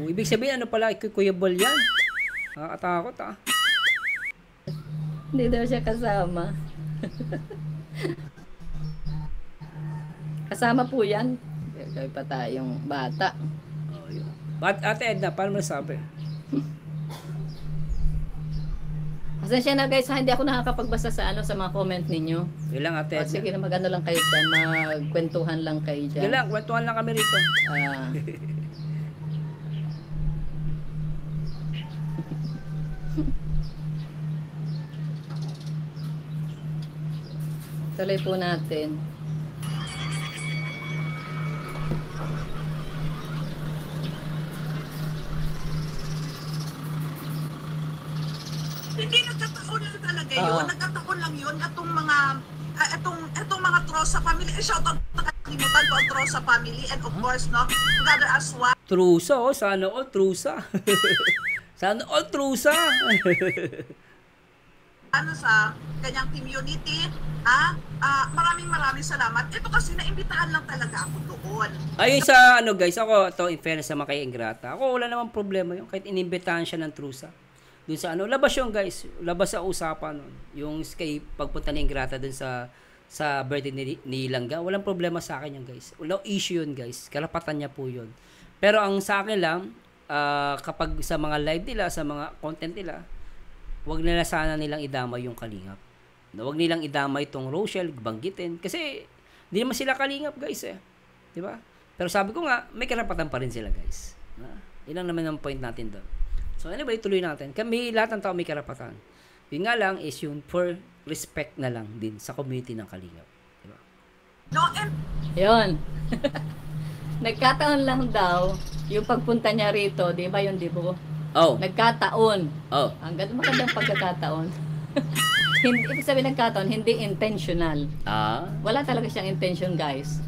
ibig sabihin pala kay Kuya Bal yan? Nakakatakot Hindi daw siya kasama. Kasama po yan. Gagawin pa tayong bata. Ate Edna, paano mo nasabi? Pasensya na guys, hindi ako nakakapagbasa sa mga comment ninyo. Yun lang Ate Edna. Sige na lang kayo dyan, magkwentuhan lang kayo dyan. Yun lang, kwentuhan lang kami rito. Tuloy po natin. Hindi nagkataon lang talaga Oo. yun. Nagkataon lang yun. Itong mga Trosa family. Shoutout na kalimutan ko ang Trosa family. And of course, no, Brother Aswa. Trusa, oh. Sana all trusa. Sana all trusa. Sa kanyang community. Maraming salamat. Ito kasi naimbitahan lang talaga ako doon. Ayun sa guys, ako to in fairness sa mga kay Ingrata. Ako wala namang problema yun kahit inimbitahan siya ng trusa. Dun sa labas yun guys, labas sa usapan nun. Yung kay pagpunta ni Ingrata dun sa birthday ni Langga, walang problema sa akin yun guys. Walang issue yun guys. Karapatan niya po yun. Pero ang sa akin lang, kapag sa mga live nila, sa mga content nila, wag nila sana nilang idamay yung Kalingap. Wag nilang idamay itong Rochelle, banggitin. Kasi, hindi naman sila Kalingap, guys, eh. Di ba? Pero sabi ko nga, may karapatan pa rin sila, guys. Ilang naman ang point natin doon. So, anyway, tuloy natin. Kami, lahat ng tao may karapatan. Yun nga lang is yun for respect na lang din sa community ng Kalingap. Di ba? No, and Yun. Nagkataon lang daw, yung pagpunta niya rito, di ba yung dibo? Oh. Nagkataon. Oh. Ang magandang pagkakataon. Hindi, ibig sabihin nagkataon, hindi intentional. Wala talaga siyang intention, guys.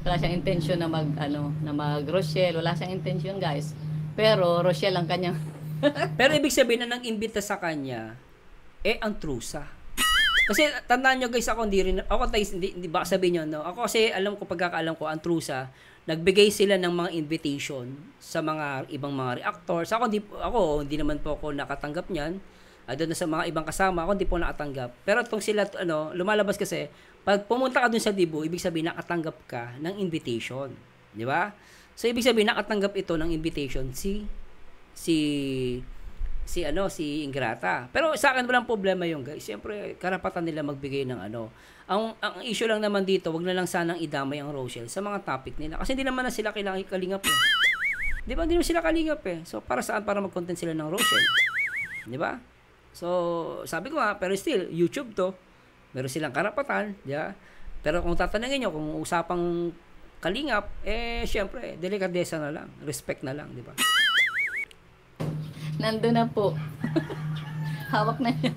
Wala siyang intention na mag Rochelle. Wala siyang intention, guys. Pero Rochelle ang kanyang... Pero ibig sabihin na nang-imbita sa kanya, ang trusa. Kasi tandaan nyo guys, ako hindi ba sabihin nyo, no? Ako kasi alam ko, pagkakaalam ko, ang trusa, nagbigay sila ng mga invitation sa mga ibang mga reactors. Ako hindi naman po ako nakatanggap niyan. Doon sa mga ibang kasama, ako hindi po nakatanggap. Pero itong sila, lumalabas kasi, pag pumunta ka dun sa Dibo, ibig sabihin nakatanggap ka ng invitation. Di ba? So, ibig sabihin nakatanggap ito ng invitation si Ingrata. Pero sa akin walang problema yung guys. Siyempre, karapatan nila magbigay ng Ang issue lang naman dito, wag na lang sanang idamay ang Rochelle sa mga topic nila. Kasi hindi naman na sila kailangan Kalingap eh. Di ba? Hindi naman sila Kalingap eh. So, para saan? Para mag-content sila ng Rochelle. Di ba? So, sabi ko nga, pero still, YouTube to. Meron silang karapatan. Yeah? Pero kung tatanungin nyo, kung usapang Kalingap, syempre, delikadesa na lang. Respect na lang, di ba? Nandun na po. Hawak na niya.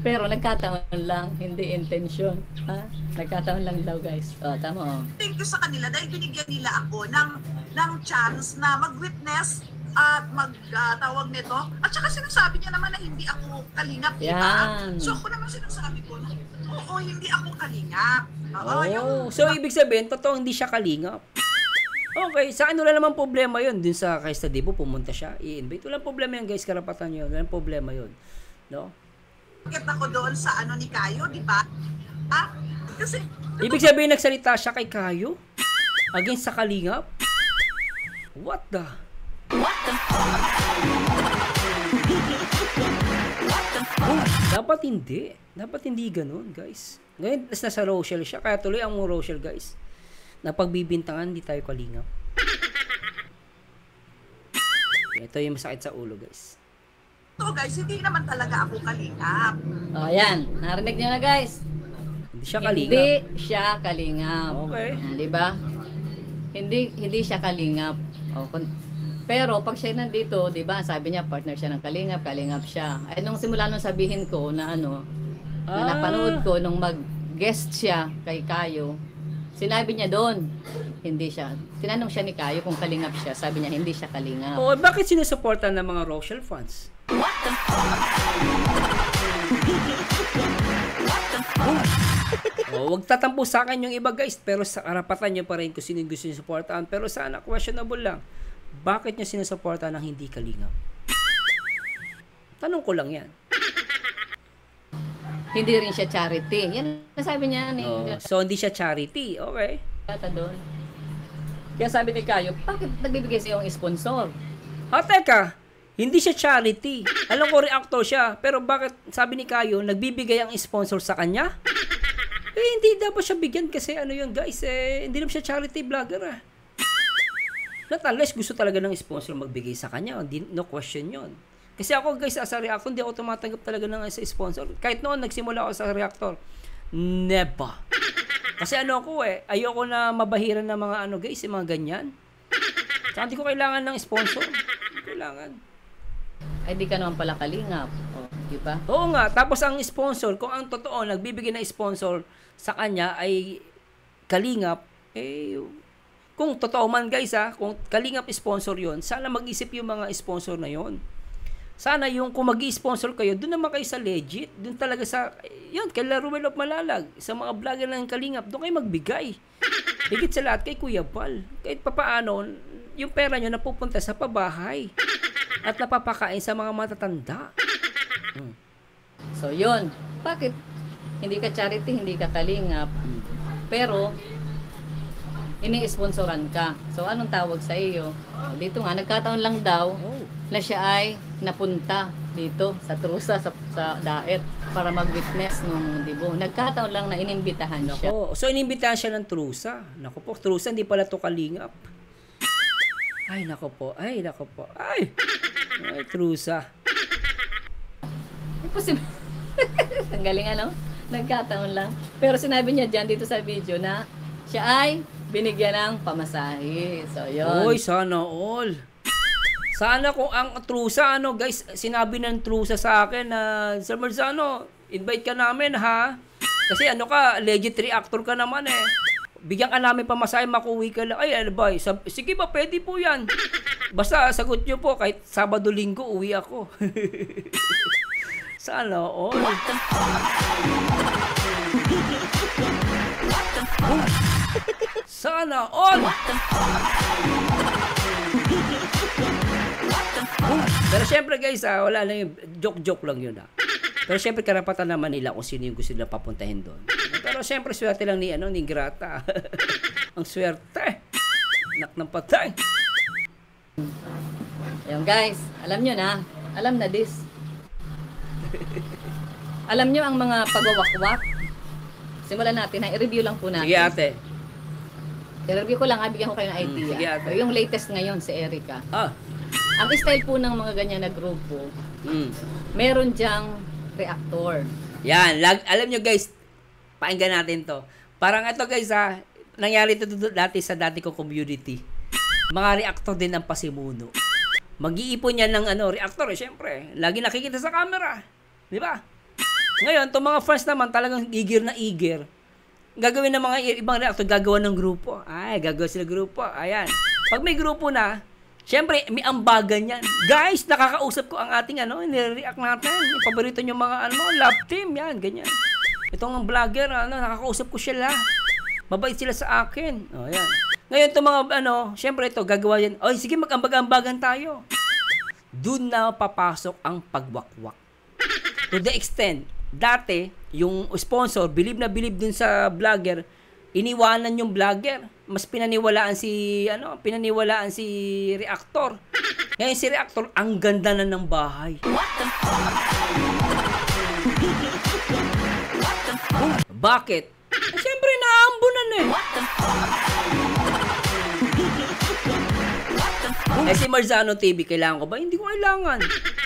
Pero nagkataon lang, hindi intention. Ha? Nagkataon lang daw, guys. Tama. thank you sa kanila dahil binigyan nila ako ng chance na mag-witness at tawag nito. At saka sinasabi niya naman na hindi ako Kalingap, di ba? Yan. So ako naman sinasabi ko na, oo, hindi ako Kalingap. So, ibig sabihin, totoo hindi siya Kalingap. Okay, sa akin wala namang problema yun. Dun sa kay Dibo, pumunta siya, i-invite. Walang problema yun, guys. Karapatan yun. Walang problema yun. No? Bakit ako doon sa ni Kayo, di ba? Kasi, Ibig sabihin, nagsalita siya kay Kayo? Against sa Kalingap? What the? Dapat hindi. Dapat hindi ganun, guys. Ngayon, nasa Rochelle siya. Kaya tuloy ang Rochelle, guys. Napagbibintangan, hindi tayo Kalingap. Ito yung masakit sa ulo, guys. ito guys, hindi naman talaga ako Kalingap. Yan. Narinig niyo na, guys. Hindi siya Kalingap. Hindi siya Kalingap. Okay. Di ba? Hindi siya Kalingap. Pero pag siya nandito, 'di ba? Sabi niya partner siya ng Kalingap siya. Ay nung simula nung sabihin ko na na napanood ko nung mag-guest siya kay Kayo, sinabi niya doon, hindi siya. Tinanong siya ni Kayo kung Kalingap siya. Sabi niya hindi siya Kalingap. Oh, bakit sinusuporta ng mga Rochelle fans? What the wag tatampo sa akin yung iba, guys, pero sa karapatan niyo pa rin kung sino gusto niyo suportahan. Pero sana questionable lang. Bakit niya sinusuporta ng hindi Kalingap? Tanong ko lang yan. Hindi rin siya charity. Yan nasabi niya ni So, hindi siya charity. Okay. doon. Kaya sabi ni Kayo, bakit nagbibigay siya yung sponsor? Teka. Hindi siya charity. Alam ko, reactor siya. Pero bakit, sabi ni Kayo, nagbibigay ang sponsor sa kanya? Hindi dapat siya bigyan kasi yun, guys. Hindi naman siya charity vlogger, Not unless gusto talaga ng sponsor magbigay sa kanya. No question yun. Kasi ako, guys, as a reactor, hindi ako tumatanggap talaga ng isa sponsor. Kahit noon, nagsimula ako sa reactor. Never. Kasi ayoko na mabahiran ng mga guys, yung mga ganyan. Saka hindi ko kailangan ng sponsor. Hindi kailangan. Ay, di ka naman pala kalingap. O, di ba? Oo nga, tapos ang sponsor, kung ang totoo, nagbibigay ng sponsor sa kanya ay kalingap, eh, kung totoo man guys kung kalingap sponsor yon, sana mag-isip yung mga sponsor na yon. Sana yung kung mag-i-sponsor kayo, doon naman kayo sa legit, doon talaga sa, yun, kay Ruel of Malalag, sa mga vlogger ng kalingap, doon kayo magbigay. Higit sa lahat kay Kuya Bal. Kahit papaano, yung pera nyo napupunta sa pabahay at napapakain sa mga matatanda. So, yun. Bakit? Hindi ka charity, hindi ka kalingap. Pero, ini-sponsoran ka. So, anong tawag sa iyo? Dito nga, nagkataon lang daw na siya ay napunta dito sa Trusa, sa Daet, para mag-witness nung dibo. Nagkataon lang na inimbitahan siya. Nako, so inimbitahan siya ng Trusa. Nako po, Trusa, hindi pala to kalingap. Ay, nako po. Ay, Trusa. Imposible. Ang galing ano? Nagkataon lang. Pero sinabi niya dyan dito sa video na siya ay binigyan ng pamasahe. So, yun. Oy, sana all. Sana kung ang Trusa, guys, sinabi ng Trusa sa akin na, Sir Marzano, invite ka namin, ha? Kasi ka, legit reactor ka naman, eh. Bigyan ka namin pamasahe, makuwi ka lang. Ay, ba, sige ba, pwede po yan. Basta, sagot nyo po, kahit Sabado-Linggo, uwi ako. Sana all. Sana all. Pero syempre guys, wala lang yung joke lang yun. Pero syempre karapatan naman nila kung sino yung gusto nila papuntahin doon. Pero syempre swerte lang ni Grata. Ang swerte. Nak ng patay. Ayun guys, alam nyo na. Alam na this. Alam nyo ang mga pagwawakwak? Simulan natin, i-review lang po natin. Sige ate. I-review ko lang, bigyan ko kayo ng idea. Sige, ate. Yung latest ngayon, si Erica. Ang style po ng mga ganyan na grupo, meron dyang reactor. Yan, alam nyo guys, pakinggan natin to. Parang ito guys nangyari ito dati sa dati kong community. Mga reactor din ang pasimuno. Mag-iipon yan ng reactor syempre. Lagi nakikita sa camera. Di ba? Ngayon, itong mga fans naman talagang eager na eager. Gagawin ng mga ibang reactor, gagawa ng grupo. Ay, gagawa sila grupo. Ayan. Pag may grupo na, syempre, may ambagan yan. Guys, nakakausap ko ang ating nire-react natin. Yung paborito nyo mga love team, yan, ganyan. Itong vlogger, nakakausap ko sila. Mabait sila sa akin. O, yan. Ngayon, itong mga, syempre ito, gagawa yan. Oy, sige, mag-ambag-ambagan tayo. Doon na papasok ang pagwakwak. To the extent, dati, yung sponsor, bilib na bilib dun sa vlogger, iniwanan yung vlogger. Mas pinaniwalaan si reactor. Ngayon si reactor, ang ganda na ng bahay. Bakit? Siyempre, naambunan eh. Si Marzano TV, kailangan ko ba? Hindi ko kailangan.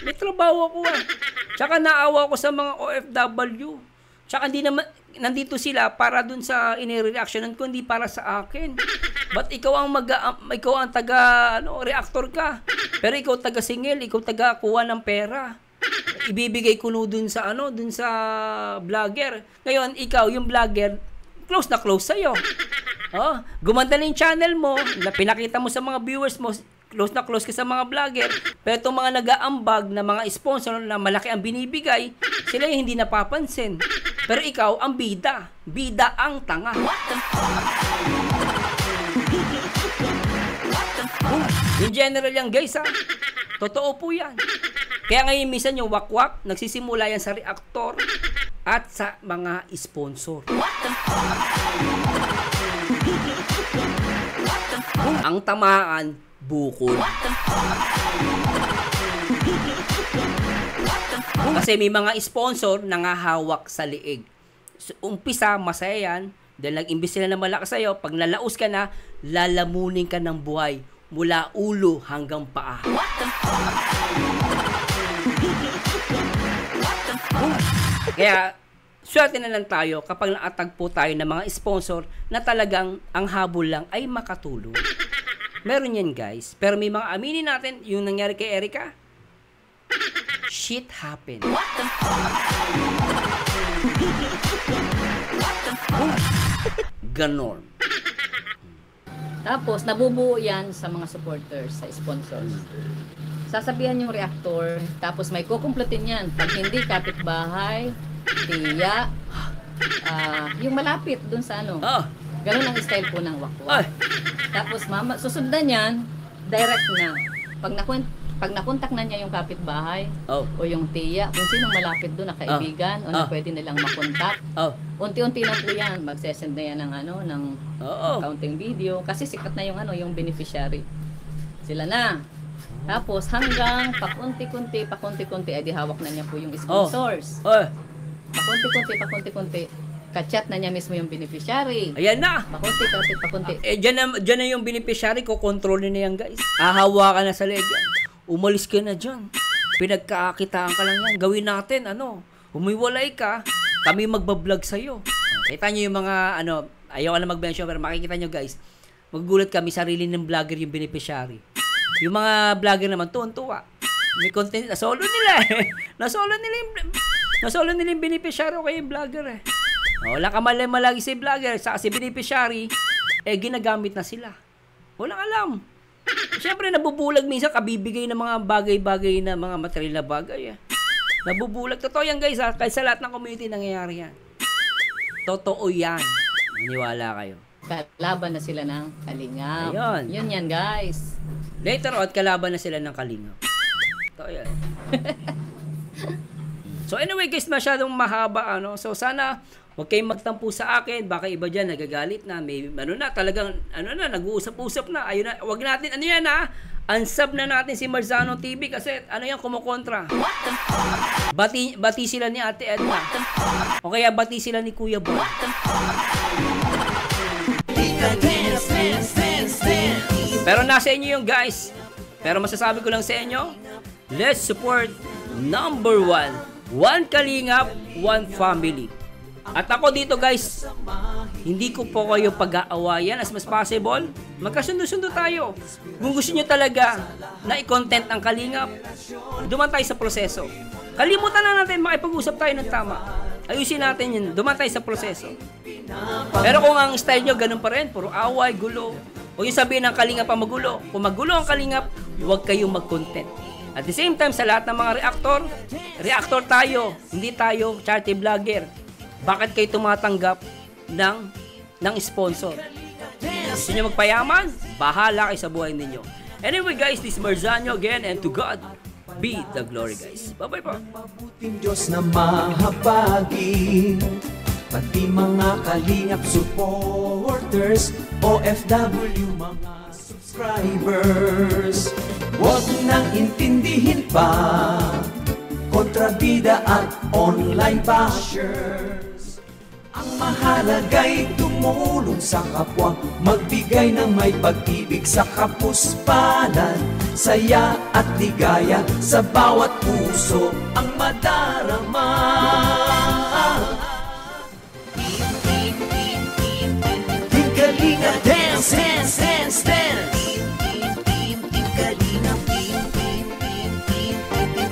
May trabaho ako Tsaka naawa ko sa mga OFW. Tsaka hindi naman, nandito sila para dun sa ini-reactionan ko, hindi para sa akin. But ikaw ang reactor ka. Pero ikaw taga-singil, ikaw taga-kuha ng pera. Ibibigay ko dun sa vlogger. Ngayon, ikaw, yung vlogger, close na close sa'yo. Gumanda na yung channel mo, na pinakita mo sa mga viewers mo, close na close ka sa mga vlogger. Pero itong mga nag-aambag na mga sponsor na malaki ang binibigay, sila yung hindi napapansin. Pero ikaw, ang bida. Bida ang tanga. In general yan guys Totoo po yan. Kaya ngayon minsan yung wakwak, nagsisimula yan sa reactor at sa mga sponsor. Ang tamaan, bukol. Kasi may mga sponsor nangahawak sa liig. So, umpisa, masaya yan. Dahil nag-imbis sila na malakas sa'yo, pag nalaos ka na, lalamunin ka ng buhay mula ulo hanggang paa. Kaya, swerte na lang tayo kapag naatagpo tayo ng mga sponsor na talagang ang habol lang ay makatulong. Meron yan guys. Pero may mga aminin natin yung nangyari kay Erica. Shit happen. Ganon. Tapos, nabubuo yan sa mga supporters, sa sponsors. Sasabihan yung reactor, tapos may kukumpletin yan. Pag hindi, kapitbahay, tiya, yung malapit dun sa ano. Ganun ang style po ng wakwak. Tapos, susundan yan, direct na. Pag nakontak na niya yung kapitbahay o yung tiya, kung sinong malapit doon na kaibigan o na pwede nilang makontak, unti-unti na po yan, magsesend na yan ng accounting video kasi sikat na yung beneficiary. Sila na. Tapos hanggang pakunti-kunti, ay di hawak na niya po yung sponsors. Pakunti-kunti, kachat na niya mismo yung beneficiary. Ayan na. Pakunti. Dyan na yung beneficiary, kukontrolin na yan, guys. Hahawakan na sa leg yan. Umalis ka na dyan. Pinagkakakitaan ka lang yan. Gawin natin, humiwalay ka, kami magbablog sa'yo. Kita nyo yung mga, ayaw ka na mag-mention, pero makikita nyo, guys, magugulat kami, sarili ng vlogger yung beneficiary. Yung mga vlogger naman, tuwan-tuwa. May content, nasolo nila eh. Nasolo nila yung beneficiary o kaya yung vlogger eh. Wala ka malagi si vlogger, sa si beneficiary, ginagamit na sila. Walang alam. Siyempre, nabubulag minsan, kabibigay ng mga bagay-bagay na mga material na bagay. Nabubulag. Totoo yan, guys. Kahit sa lahat ng community, nangyayari yan. Totoo yan. Maniwala kayo. Kalaban na sila ng Kalingap. Ayun. Yun yan, guys. Later on, kalaban na sila ng Kalingap. Totoo yan. So anyway, guys, masyadong mahaba, So sana, huwag kayong magtampo sa akin. Baka iba dyan, nagagalit na. May, talagang, nag-uusap-usap na. Ayun na, huwag natin, unsub na natin si Marzano TV kasi, kumukontra. Bati sila ni Ate Edna. O kaya bati sila ni Kuya Boy. Pero nasa inyo yung guys. Pero masasabi ko lang sa inyo, let's support number 1. One Kalingap, one family. At ako dito, guys, hindi ko po kayo pag-aawayan as much possible. Magkasundo-sundo tayo. Kung gusto nyo talaga na i-content ang Kalingap, duman tayo sa proseso. Kalimutan na natin, makipag-usap tayo ng tama. Ayusin natin yun, duman tayo sa proseso. Pero kung ang style nyo ganun pa rin, puro away, gulo, huwag yung sabihin ng Kalingap ang magulo. Kung magulo ang Kalingap, huwag kayong mag-content. At the same time, sa lahat ng mga reactor tayo, hindi tayo charity vlogger. Bakit kayo tumatanggap ng sponsor? Gusto nyo magpayaman? Bahala kayo sa buhay ninyo. Anyway, guys, this is Marzano again, and to God be the glory, guys. Bye-bye po. Mabuting Diyos na mahabagin, pati mga Kalingap supporters, OFW mga subscribers. Huwag nang intindihin pa kontrabida at online bashers. Ang mahalaga'y tumulong sa kapwa, magbigay ng may pag-ibig sa kapuspanan, saya at ligaya sa bawat puso ang madarama. Team Kalingap, dance, dance, dance, dance.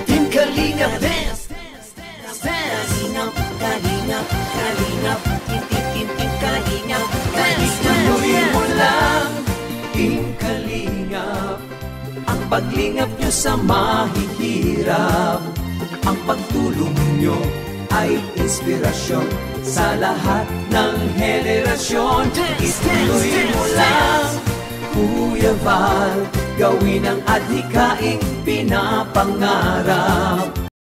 Team Kalingap, dance, dance, dance, dance. Kalingap, Kalingap, Team Kalingap, dance, tuloy mo lang, Team Kalingap. Ang paglingap nyo sa mahihirap, ang pagtulong nyo ay inspirasyon sa lahat ng henerasyon. Ituloy mo lang, Kuya Val, gawin ang adhikaing pinapangarap.